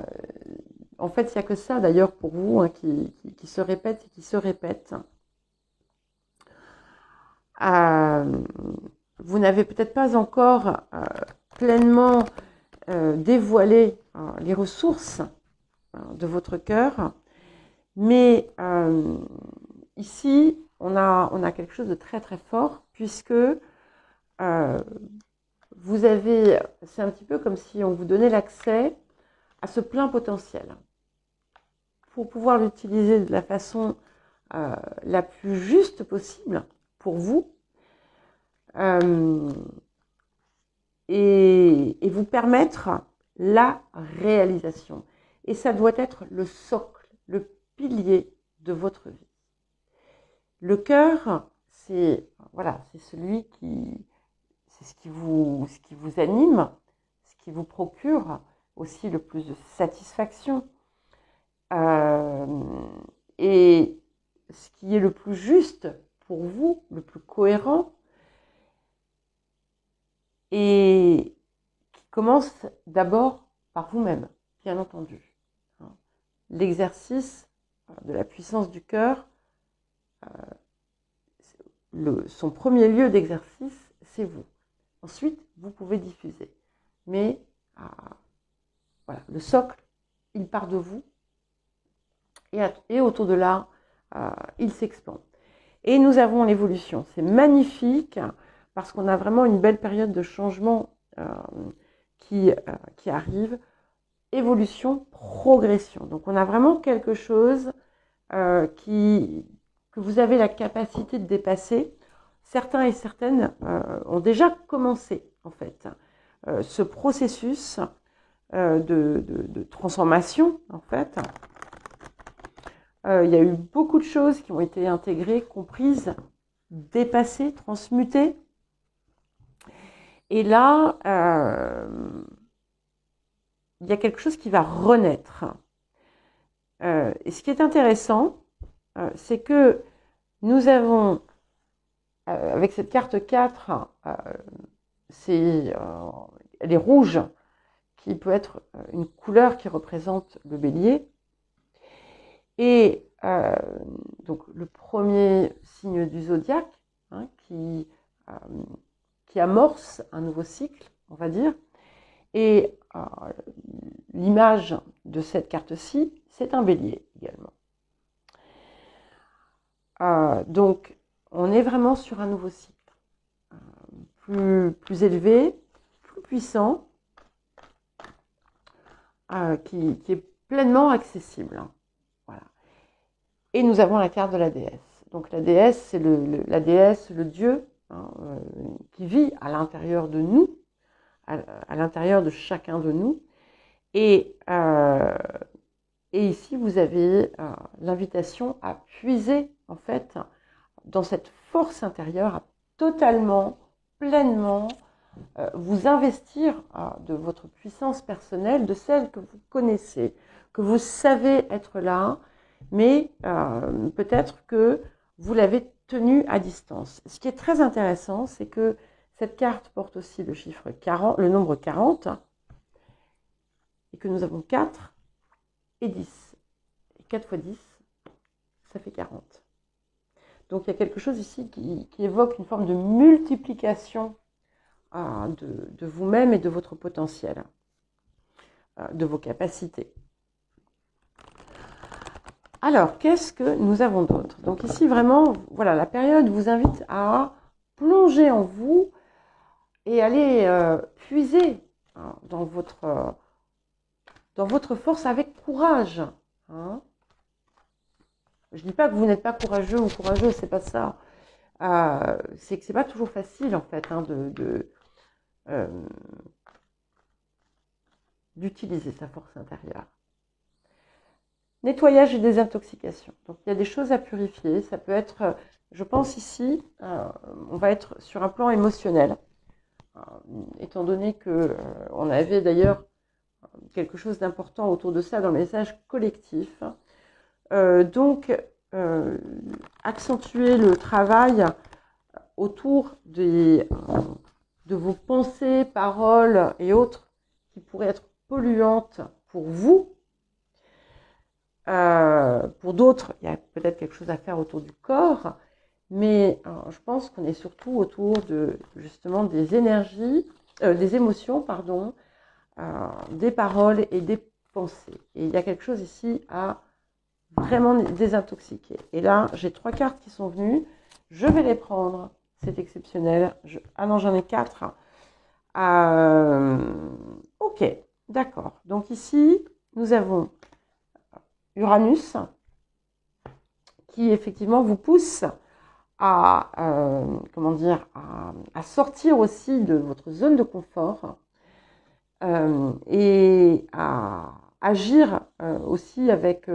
fait, il n'y a que ça d'ailleurs pour vous qui se répète et qui se répète. Vous n'avez peut-être pas encore pleinement dévoilé les ressources de votre cœur, mais ici, on a quelque chose de très fort, puisque vous avez, c'est un petit peu comme si on vous donnait l'accès à ce plein potentiel. Pour pouvoir l'utiliser de la façon la plus juste possible pour vous, et vous permettre la réalisation. Et ça doit être le socle, le pilier de votre vie. Le cœur, c'est voilà, c'est celui qui, c'est ce qui vous anime, ce qui vous procure aussi le plus de satisfaction. Et ce qui est le plus juste pour vous, le plus cohérent, et qui commence d'abord par vous-même, bien entendu. L'exercice de la puissance du cœur, son premier lieu d'exercice, c'est vous. Ensuite, vous pouvez diffuser. Mais voilà, le socle, il part de vous. Et autour de là, il s'expand. Et nous avons l'évolution. C'est magnifique parce qu'on a vraiment une belle période de changement qui arrive. Évolution, progression. Donc on a vraiment quelque chose que vous avez la capacité de dépasser. Certains et certaines ont déjà commencé, en fait, ce processus de transformation, en fait. Il y a eu beaucoup de choses qui ont été intégrées, comprises, dépassées, transmutées. Et là, il y a quelque chose qui va renaître. Et ce qui est intéressant, c'est que nous avons, avec cette carte 4, elle est rouge, qui peut être une couleur qui représente le bélier. Et donc le premier signe du zodiaque, hein, qui amorce un nouveau cycle, on va dire. Et l'image de cette carte-ci, c'est un bélier également. Donc, on est vraiment sur un nouveau cycle, plus élevé, plus puissant, qui est pleinement accessible. Voilà. Et nous avons la carte de la déesse. Donc la déesse, c'est la déesse, le dieu, hein, qui vit à l'intérieur de nous, à l'intérieur de chacun de nous. Et ici, vous avez l'invitation à puiser, en fait, dans cette force intérieure, à totalement, pleinement vous investir de votre puissance personnelle, de celle que vous connaissez, que vous savez être là, mais peut-être que vous l'avez tenue à distance. Ce qui est très intéressant, c'est que cette carte porte aussi le chiffre 40, le nombre 40, et que nous avons 4 et 10. Et 4 fois 10, ça fait 40. Donc il y a quelque chose ici qui évoque une forme de multiplication de vous-même et de votre potentiel, de vos capacités. Alors, qu'est-ce que nous avons d'autre? Donc ici, vraiment, voilà, la période vous invite à plonger en vous et aller puiser dans votre force avec courage. Hein. Je ne dis pas que vous n'êtes pas courageux ou courageuse, c'est pas ça. C'est que c'est pas toujours facile, en fait, hein, d'utiliser sa force intérieure. Nettoyage et désintoxication. Donc, il y a des choses à purifier. Ça peut être, je pense ici, on va être sur un plan émotionnel, étant donné que on avait d'ailleurs quelque chose d'important autour de ça dans le message collectif. Donc, accentuer le travail autour de vos pensées, paroles et autres qui pourraient être polluantes pour vous. Pour d'autres, il y a peut-être quelque chose à faire autour du corps, mais je pense qu'on est surtout autour de justement des énergies, des émotions, pardon, des paroles et des pensées. Et il y a quelque chose ici à vraiment désintoxiquer. Et là, j'ai 3 cartes qui sont venues. Je vais les prendre. C'est exceptionnel. Ah non, j'en ai 4. Ok, d'accord. Donc ici, nous avons Uranus qui effectivement vous pousse comment dire, à sortir aussi de votre zone de confort et à agir aussi avec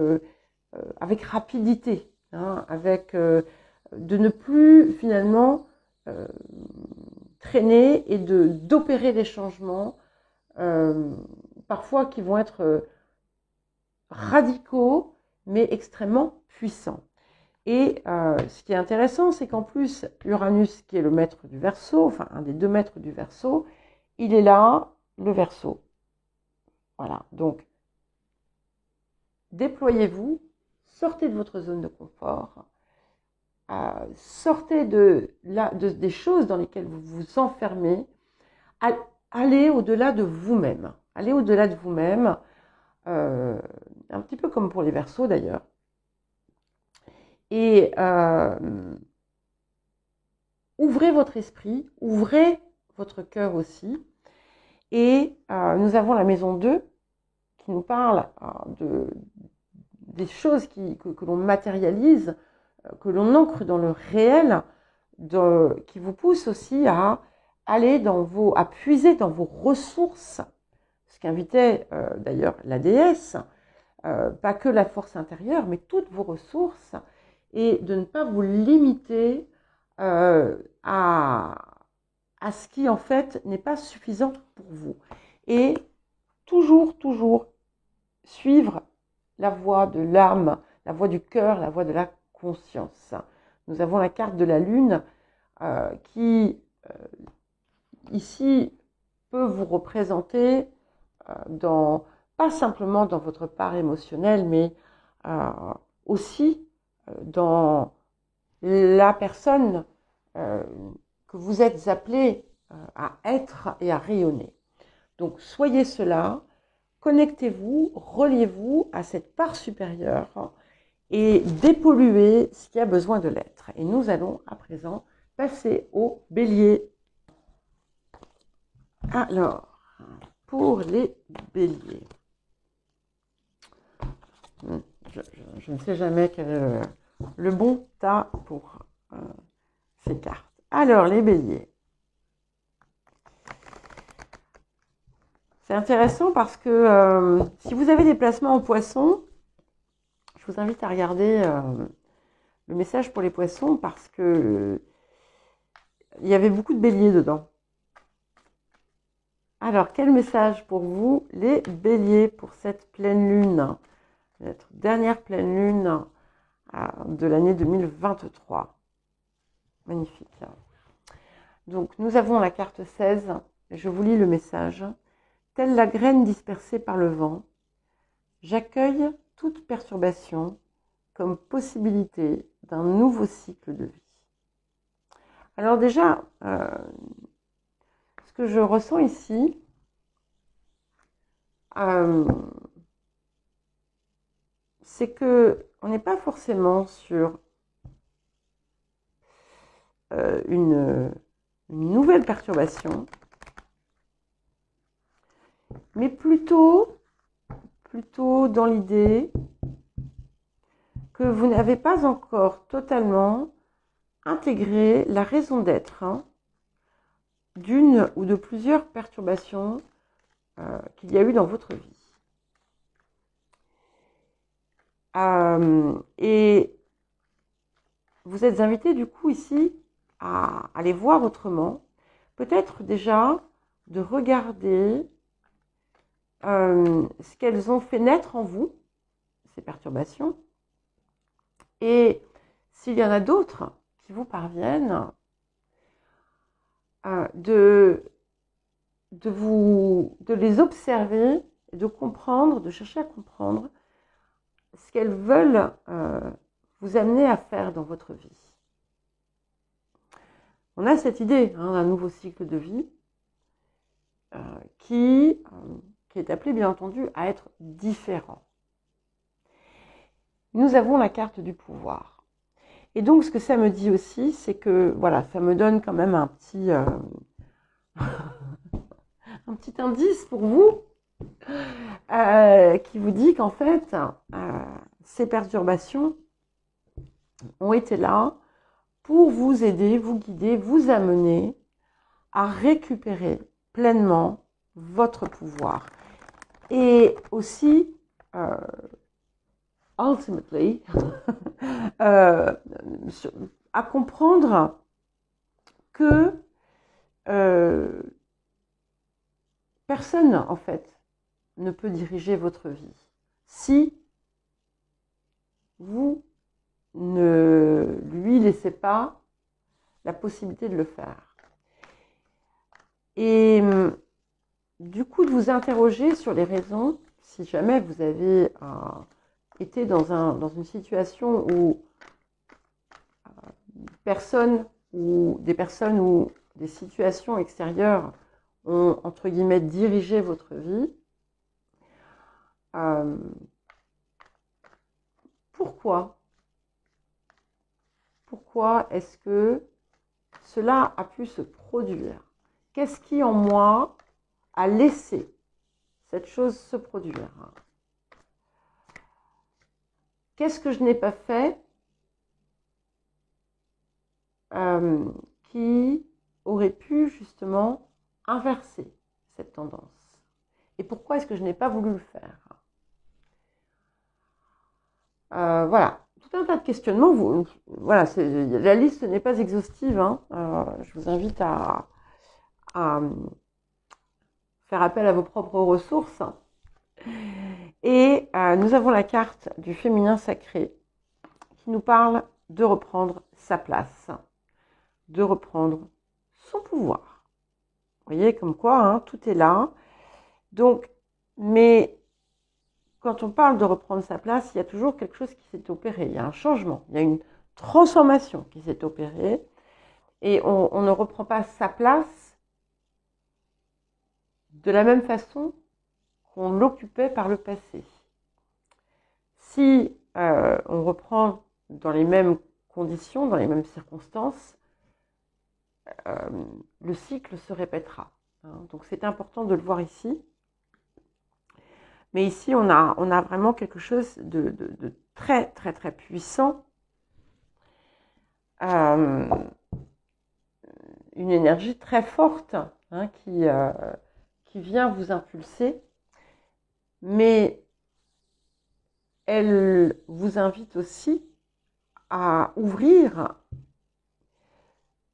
rapidité, hein, de ne plus finalement traîner et d'opérer des changements parfois qui vont être radicaux mais extrêmement puissants. Et ce qui est intéressant, c'est qu'en plus, Uranus, qui est le maître du Verseau, enfin un des 2 maîtres du Verseau, il est là, le Verseau. Voilà, donc déployez-vous, sortez de votre zone de confort, sortez des choses dans lesquelles vous vous enfermez, allez au-delà de vous-même. Allez au-delà de vous-même, un petit peu comme pour les Verseaux d'ailleurs. Et ouvrez votre esprit, ouvrez votre cœur aussi. Et nous avons la maison 2 qui nous parle des choses que l'on matérialise, que l'on ancre dans le réel, qui vous pousse aussi à aller à puiser dans vos ressources, ce qu'invitait d'ailleurs la déesse, pas que la force intérieure, mais toutes vos ressources, et de ne pas vous limiter à ce qui en fait n'est pas suffisant pour vous. Et toujours suivre la voie de l'âme, la voie du cœur, la voie de la conscience. Nous avons la carte de la lune qui, ici, peut vous représenter pas simplement dans votre part émotionnelle, mais aussi dans la personne que vous êtes appelé à être et à rayonner. Donc, soyez cela, connectez-vous, reliez-vous à cette part supérieure et dépolluez ce qui a besoin de l'être. Et nous allons à présent passer au Bélier. Alors, pour les Béliers, je ne sais jamais quel est le bon tas pour ces cartes. Alors, les Béliers. C'est intéressant parce que si vous avez des placements en poisson, je vous invite à regarder le message pour les poissons parce que il y avait beaucoup de béliers dedans. Alors, quel message pour vous, les béliers, pour cette pleine lune, notre dernière pleine lune de l'année 2023. Magnifique. Donc, nous avons la carte 16. Je vous lis le message. Telle la graine dispersée par le vent, j'accueille toute perturbation comme possibilité d'un nouveau cycle de vie. Alors déjà, ce que je ressens ici, c'est que on n'est pas forcément sur une nouvelle perturbation, mais plutôt dans l'idée que vous n'avez pas encore totalement intégré la raison d'être d'une ou de plusieurs perturbations qu'il y a eu dans votre vie. Et vous êtes invité du coup ici à aller voir autrement, peut-être déjà de regarder ce qu'elles ont fait naître en vous, ces perturbations, et s'il y en a d'autres qui vous parviennent, de les observer, et de comprendre, de chercher à comprendre ce qu'elles veulent vous amener à faire dans votre vie. On a cette idée d'un nouveau cycle de vie qui est appelé bien entendu à être différent. Nous avons la carte du pouvoir. Et donc ce que ça me dit aussi, c'est que voilà, ça me donne quand même un petit un petit indice pour vous qui vous dit qu'en fait ces perturbations ont été là pour vous aider, vous guider, vous amener à récupérer pleinement votre pouvoir. Et aussi, ultimately, à comprendre que personne, en fait, ne peut diriger votre vie si vous ne lui laissez pas la possibilité de le faire. Et du coup, de vous interroger sur les raisons, si jamais vous avez été dans une situation où personne ou des personnes ou des situations extérieures ont, entre guillemets, dirigé votre vie. Pourquoi est-ce que cela a pu se produire? Qu'est-ce qui en moi a laissé cette chose se produire? Qu'est-ce que je n'ai pas fait qui aurait pu justement inverser cette tendance? Et pourquoi est-ce que je n'ai pas voulu le faire? Voilà, tout un tas de questionnements. Voilà, la liste n'est pas exhaustive. Hein. Je vous invite à faire appel à vos propres ressources. Et nous avons la carte du féminin sacré qui nous parle de reprendre sa place, de reprendre son pouvoir. Vous voyez, comme quoi, hein, tout est là. Donc, mais quand on parle de reprendre sa place, il y a toujours quelque chose qui s'est opéré. Il y a un changement, il y a une transformation qui s'est opérée. Et on ne reprend pas sa place de la même façon qu'on l'occupait par le passé. Si on reprend dans les mêmes conditions, dans les mêmes circonstances, le cycle se répétera. Hein. Donc c'est important de le voir ici. Mais ici, on a vraiment quelque chose de très, très, très puissant. Une énergie très forte, hein, qui vient vous impulser. Mais elle vous invite aussi à ouvrir,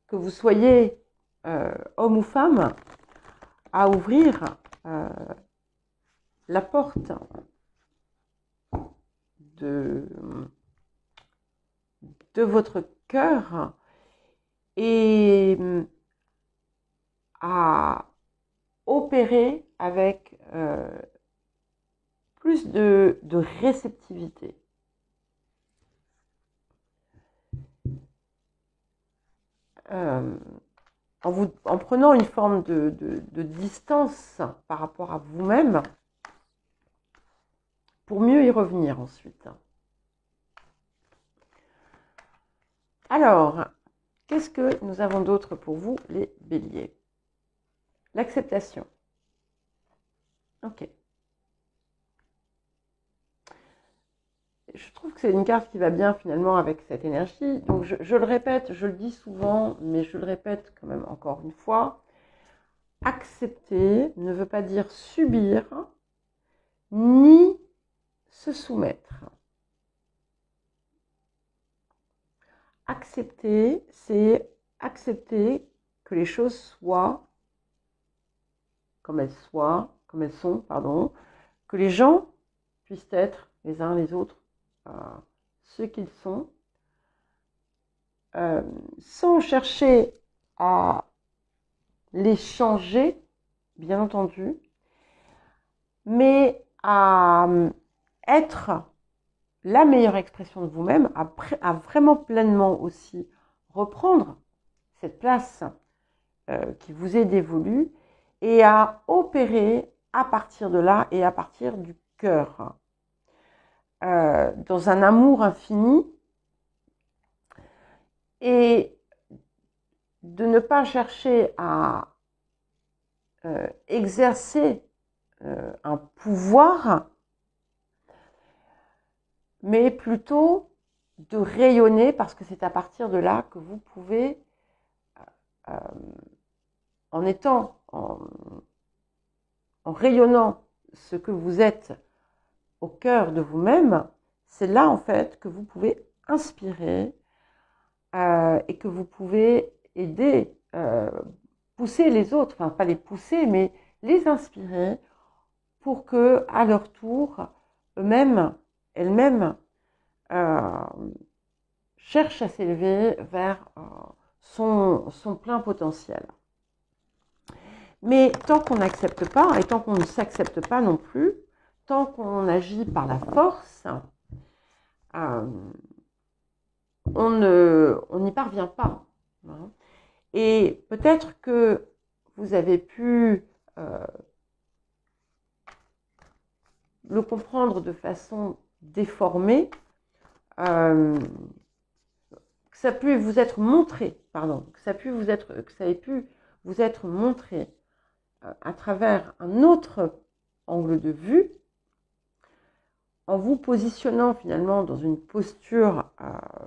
que vous soyez homme ou femme, à ouvrir la porte de votre cœur et à opérer avec plus de réceptivité. En prenant une forme de distance par rapport à vous-même, pour mieux y revenir ensuite. Alors, qu'est-ce que nous avons d'autre pour vous, les béliers? L'acceptation. Ok. Je trouve que c'est une carte qui va bien finalement avec cette énergie. Donc je le répète, je le dis souvent, mais je le répète quand même encore une fois. Accepter ne veut pas dire subir, ni se soumettre. Accepter, c'est accepter que les choses soient comme elles sont, que les gens puissent être les uns les autres ce qu'ils sont, sans chercher à les changer, bien entendu, mais à être la meilleure expression de vous-même, à vraiment pleinement aussi reprendre cette place qui vous est dévolue et à opérer à partir de là et à partir du cœur. Dans un amour infini et de ne pas chercher à exercer un pouvoir, mais plutôt de rayonner, parce que c'est à partir de là que vous pouvez, en rayonnant ce que vous êtes au cœur de vous-même, c'est là en fait que vous pouvez inspirer et que vous pouvez aider, pousser les autres, enfin pas les pousser, mais les inspirer pour que, à leur tour, elles-mêmes, cherchent à s'élever vers son plein potentiel. Mais tant qu'on n'accepte pas, et tant qu'on ne s'accepte pas non plus, tant qu'on agit par la force, on n'y parvient pas. Hein. Et peut-être que vous avez pu le comprendre de façon déformée, que ça a pu vous être montré, que ça ait pu vous être montré à travers un autre angle de vue, en vous positionnant finalement dans une posture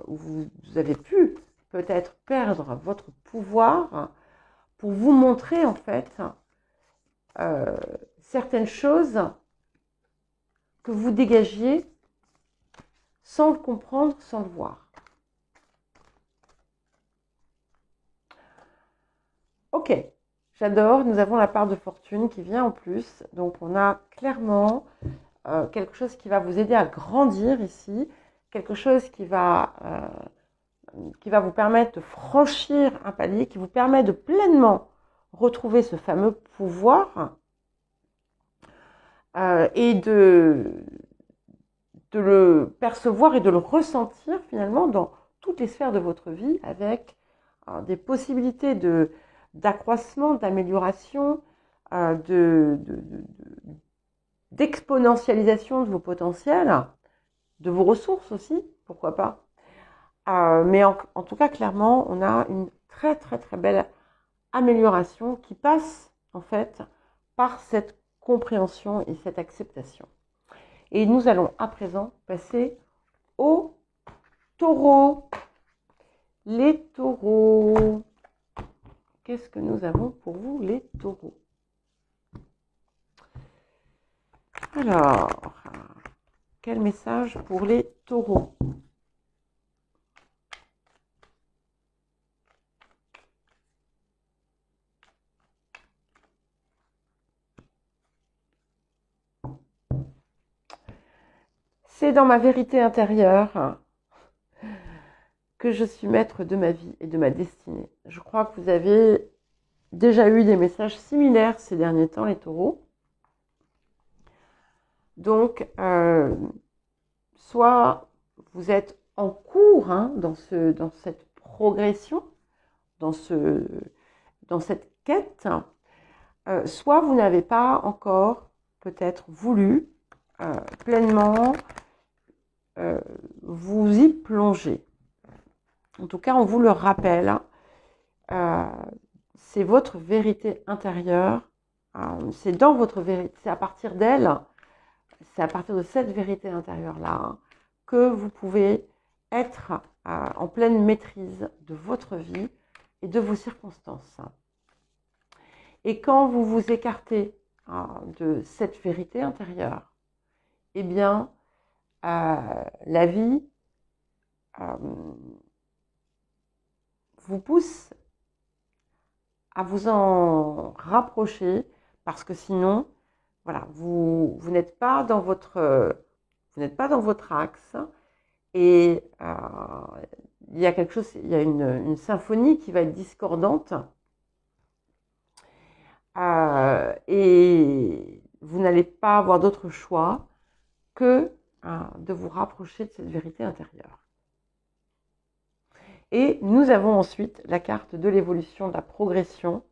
où vous avez pu peut-être perdre votre pouvoir pour vous montrer en fait certaines choses que vous dégagiez sans le comprendre, sans le voir. Ok, j'adore, nous avons la part de fortune qui vient en plus, donc on a clairement quelque chose qui va vous aider à grandir ici, quelque chose qui va vous permettre de franchir un palier, qui vous permet de pleinement retrouver ce fameux pouvoir et de le percevoir et de le ressentir finalement dans toutes les sphères de votre vie avec des possibilités d'accroissement, d'amélioration, d'exponentialisation de vos potentiels, de vos ressources aussi, pourquoi pas. Mais en tout cas, clairement, on a une très très très belle amélioration qui passe en fait par cette compréhension et cette acceptation. Et nous allons à présent passer aux taureaux. Les taureaux. Qu'est-ce que nous avons pour vous, les taureaux? Alors, quel message pour les taureaux? C'est dans ma vérité intérieure que je suis maître de ma vie et de ma destinée. Je crois que vous avez déjà eu des messages similaires ces derniers temps, les taureaux. Donc, soit vous êtes en cours dans cette progression, dans cette quête, soit vous n'avez pas encore peut-être voulu pleinement vous y plonger. En tout cas, on vous le rappelle, c'est votre vérité intérieure, c'est dans votre vérité, c'est à partir d'elle, c'est à partir de cette vérité intérieure-là que vous pouvez être en pleine maîtrise de votre vie et de vos circonstances. Et quand vous vous écartez de cette vérité intérieure, eh bien, la vie vous pousse à vous en rapprocher parce que sinon, voilà, vous n'êtes pas dans votre axe et il y a quelque chose, il y a une symphonie qui va être discordante et vous n'allez pas avoir d'autre choix que de vous rapprocher de cette vérité intérieure. Et nous avons ensuite la carte de l'évolution, de la progression.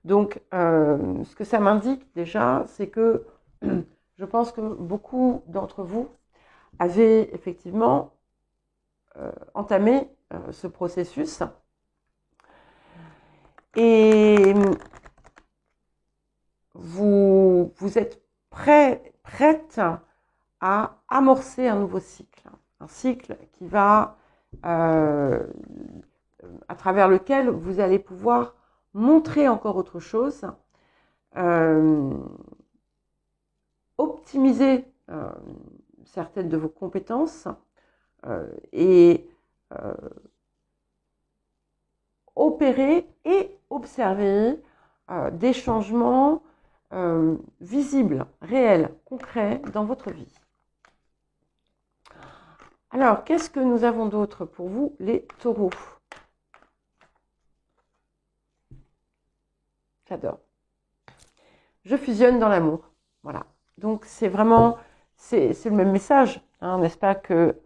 Donc, ce que ça m'indique déjà, c'est que je pense que beaucoup d'entre vous avaient effectivement entamé ce processus. Et vous êtes prête à amorcer un nouveau cycle. un cycle qui va, à travers lequel vous allez pouvoir montrer encore autre chose, optimiser certaines de vos compétences et opérer et observer des changements visibles, réels, concrets dans votre vie. Alors, qu'est-ce que nous avons d'autre pour vous, les taureaux? J'adore. Je fusionne dans l'amour. Voilà. Donc, c'est vraiment, c'est le même message, hein, n'est-ce pas, que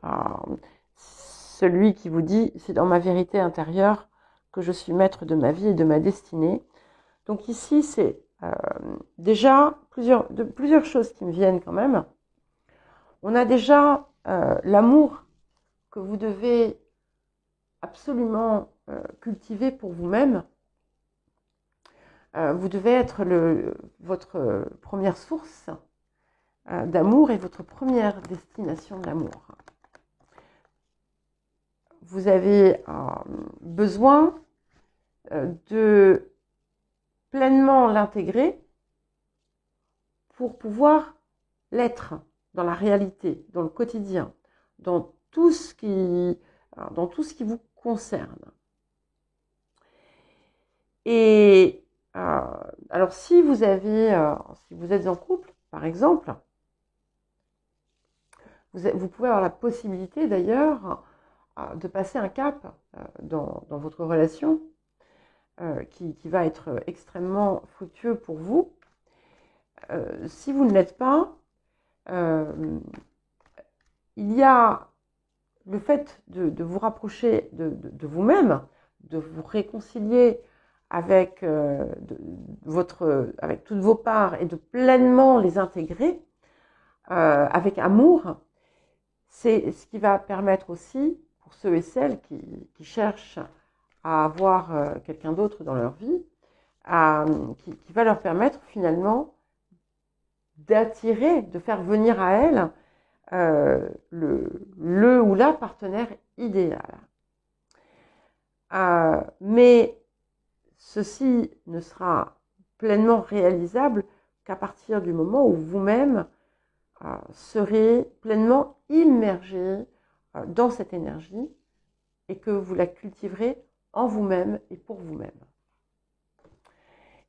celui qui vous dit, c'est dans ma vérité intérieure que je suis maître de ma vie et de ma destinée. Donc ici, c'est déjà plusieurs choses qui me viennent quand même. On a déjà l'amour que vous devez absolument cultiver pour vous-même. Vous devez être votre première source d'amour et votre première destination d'amour. Vous avez besoin de pleinement l'intégrer pour pouvoir l'être dans la réalité, dans le quotidien, dans tout ce qui vous concerne. Et alors si vous êtes en couple, par exemple, vous pouvez avoir la possibilité d'ailleurs de passer un cap dans votre relation qui va être extrêmement fructueux pour vous. Si vous ne l'êtes pas, il y a le fait de vous rapprocher de vous-même, de vous réconcilier avec, avec toutes vos parts et de pleinement les intégrer avec amour. C'est ce qui va permettre aussi, pour ceux et celles qui cherchent à avoir quelqu'un d'autre dans leur vie, qui va leur permettre finalement d'attirer, de faire venir à elle le ou la partenaire idéal. Mais ceci ne sera pleinement réalisable qu'à partir du moment où vous-même serez pleinement immergé dans cette énergie et que vous la cultiverez en vous-même et pour vous-même.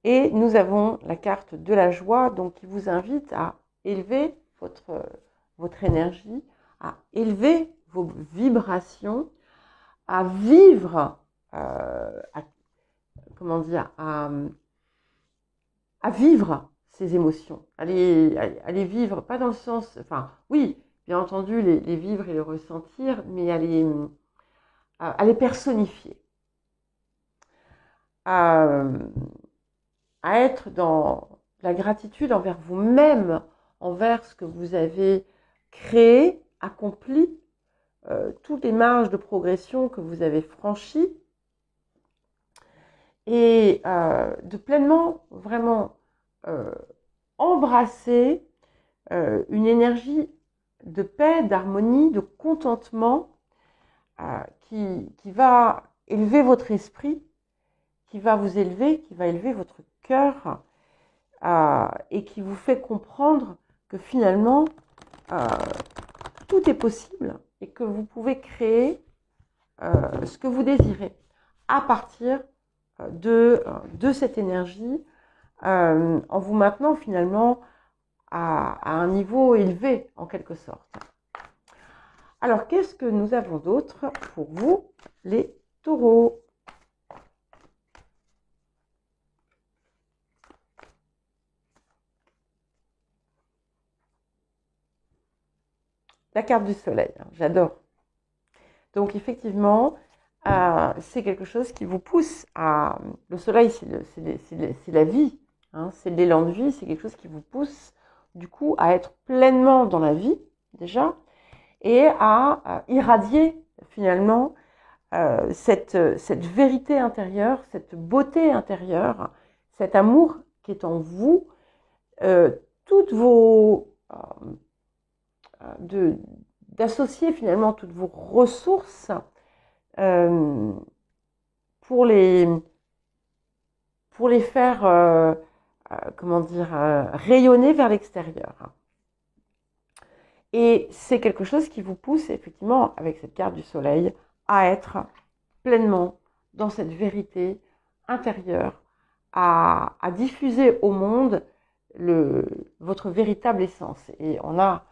Et nous avons la carte de la joie, donc qui vous invite à élever votre énergie, à élever vos vibrations, à vivre, à vivre ces émotions, à les vivre, pas dans le sens, enfin oui, bien entendu, les vivre et les ressentir, mais à les personnifier. À être dans la gratitude envers vous-même, envers ce que vous avez créé, accompli, toutes les marges de progression que vous avez franchies, et de pleinement, vraiment embrasser une énergie de paix, d'harmonie, de contentement qui va élever votre esprit, qui va vous élever, qui va élever votre cœur et qui vous fait comprendre que finalement tout est possible et que vous pouvez créer ce que vous désirez à partir de cette énergie en vous maintenant finalement à un niveau élevé en quelque sorte. Alors qu'est-ce que nous avons d'autre pour vous les taureaux? La carte du soleil, j'adore. Donc effectivement, c'est quelque chose qui vous pousse à... Le soleil, c'est la vie, hein, c'est l'élan de vie, c'est quelque chose qui vous pousse du coup à être pleinement dans la vie déjà et à irradier finalement cette vérité intérieure, cette beauté intérieure, cet amour qui est en vous, toutes vos... d'associer finalement toutes vos ressources pour les faire, comment dire, rayonner vers l'extérieur. Et c'est quelque chose qui vous pousse effectivement, avec cette carte du soleil, à être pleinement dans cette vérité intérieure, à diffuser au monde votre véritable essence. Et on a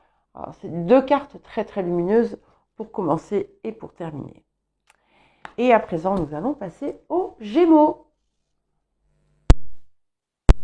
ces deux cartes très très lumineuses pour commencer et pour terminer. Et à présent, nous allons passer aux Gémeaux.